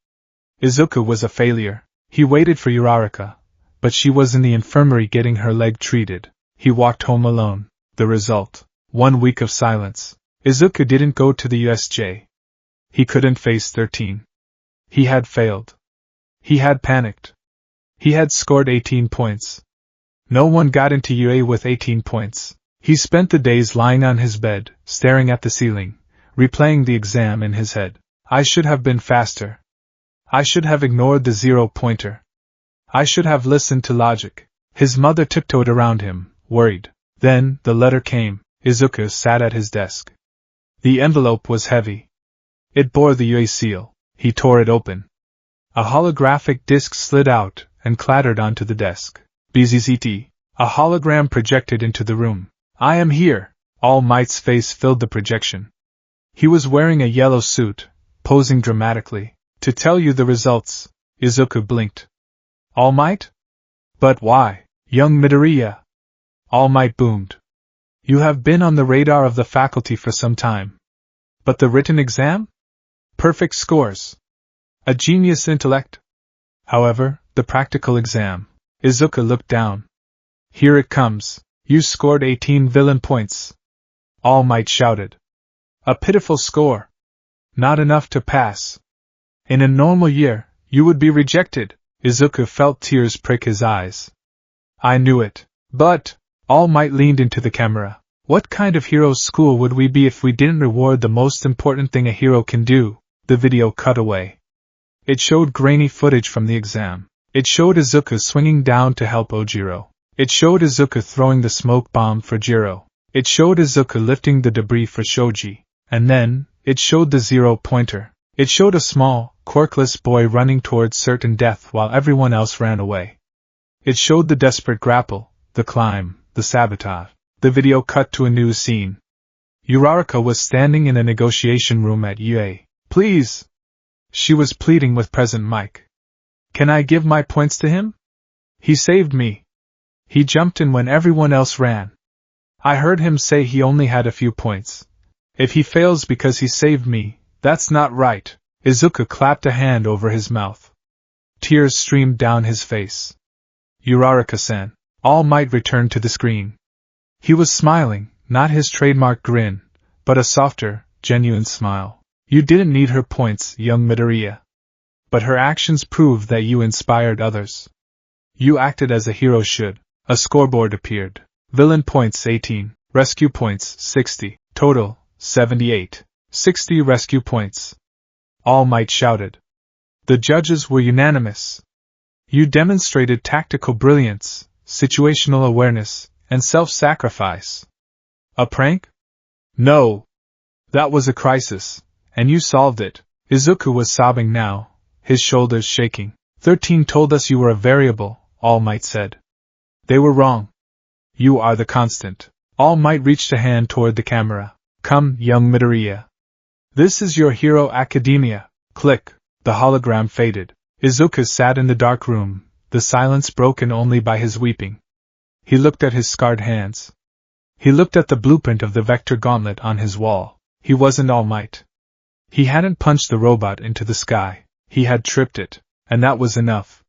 Izuku was a failure. He waited for Uraraka, but she was in the infirmary getting her leg treated. He walked home alone. The result: 1 week of silence. Izuku didn't go to the USJ. He couldn't face 13. He had failed. He had panicked. He had scored 18 points. No one got into UA with 18 points. He spent the days lying on his bed, staring at the ceiling, replaying the exam in his head. I should have been faster. I should have ignored the 0-pointer. I should have listened to logic. His mother tiptoed around him, worried. Then, the letter came. Izuku sat at his desk. The envelope was heavy. It bore the UA seal. He tore it open. A holographic disc slid out and clattered onto the desk. BZZT. A hologram projected into the room. I am here. All Might's face filled the projection. He was wearing a yellow suit, posing dramatically. To tell you the results. Izuku blinked. All Might? But why? Young Midoriya. All Might boomed. You have been on the radar of the faculty for some time. But the written exam? Perfect scores. A genius intellect. However, the practical exam. Izuku looked down. Here it comes. You scored 18 villain points. All Might shouted. A pitiful score. Not enough to pass. In a normal year, you would be rejected. Izuku felt tears prick his eyes. I knew it. But, All Might leaned into the camera. What kind of hero's school would we be if we didn't reward the most important thing a hero can do? The video cut away. It showed grainy footage from the exam. It showed Izuku swinging down to help Ojiro. It showed Izuku throwing the smoke bomb for Jiro. It showed Izuku lifting the debris for Shoji. And then, it showed the 0-pointer. It showed a small, quirkless boy running towards certain death while everyone else ran away. It showed the desperate grapple, the climb, the sabotage. The video cut to a new scene. Uraraka was standing in a negotiation room at UA. Please! She was pleading with President Mike. Can I give my points to him? He saved me. He jumped in when everyone else ran. I heard him say he only had a few points. If he fails because he saved me, that's not right. Izuku clapped a hand over his mouth. Tears streamed down his face. Uraraka-san. All Might returned to the screen. He was smiling, not his trademark grin, but a softer, genuine smile. You didn't need her points, young Midoriya. But her actions proved that you inspired others. You acted as a hero should. A scoreboard appeared. Villain points 18, rescue points 60, total 78. 60 rescue points. All Might shouted. The judges were unanimous. You demonstrated tactical brilliance, situational awareness, and self-sacrifice. A prank? No. That was a crisis, and you solved it. Izuku was sobbing now, his shoulders shaking. 13 told us you were a variable, All Might said. They were wrong. You are the constant. All Might reached a hand toward the camera. Come, young Midoriya. This is your hero academia. Click. The hologram faded. Izuku sat in the dark room, the silence broken only by his weeping. He looked at his scarred hands. He looked at the blueprint of the vector gauntlet on his wall. He wasn't All Might. He hadn't punched the robot into the sky. He had tripped it, and that was enough.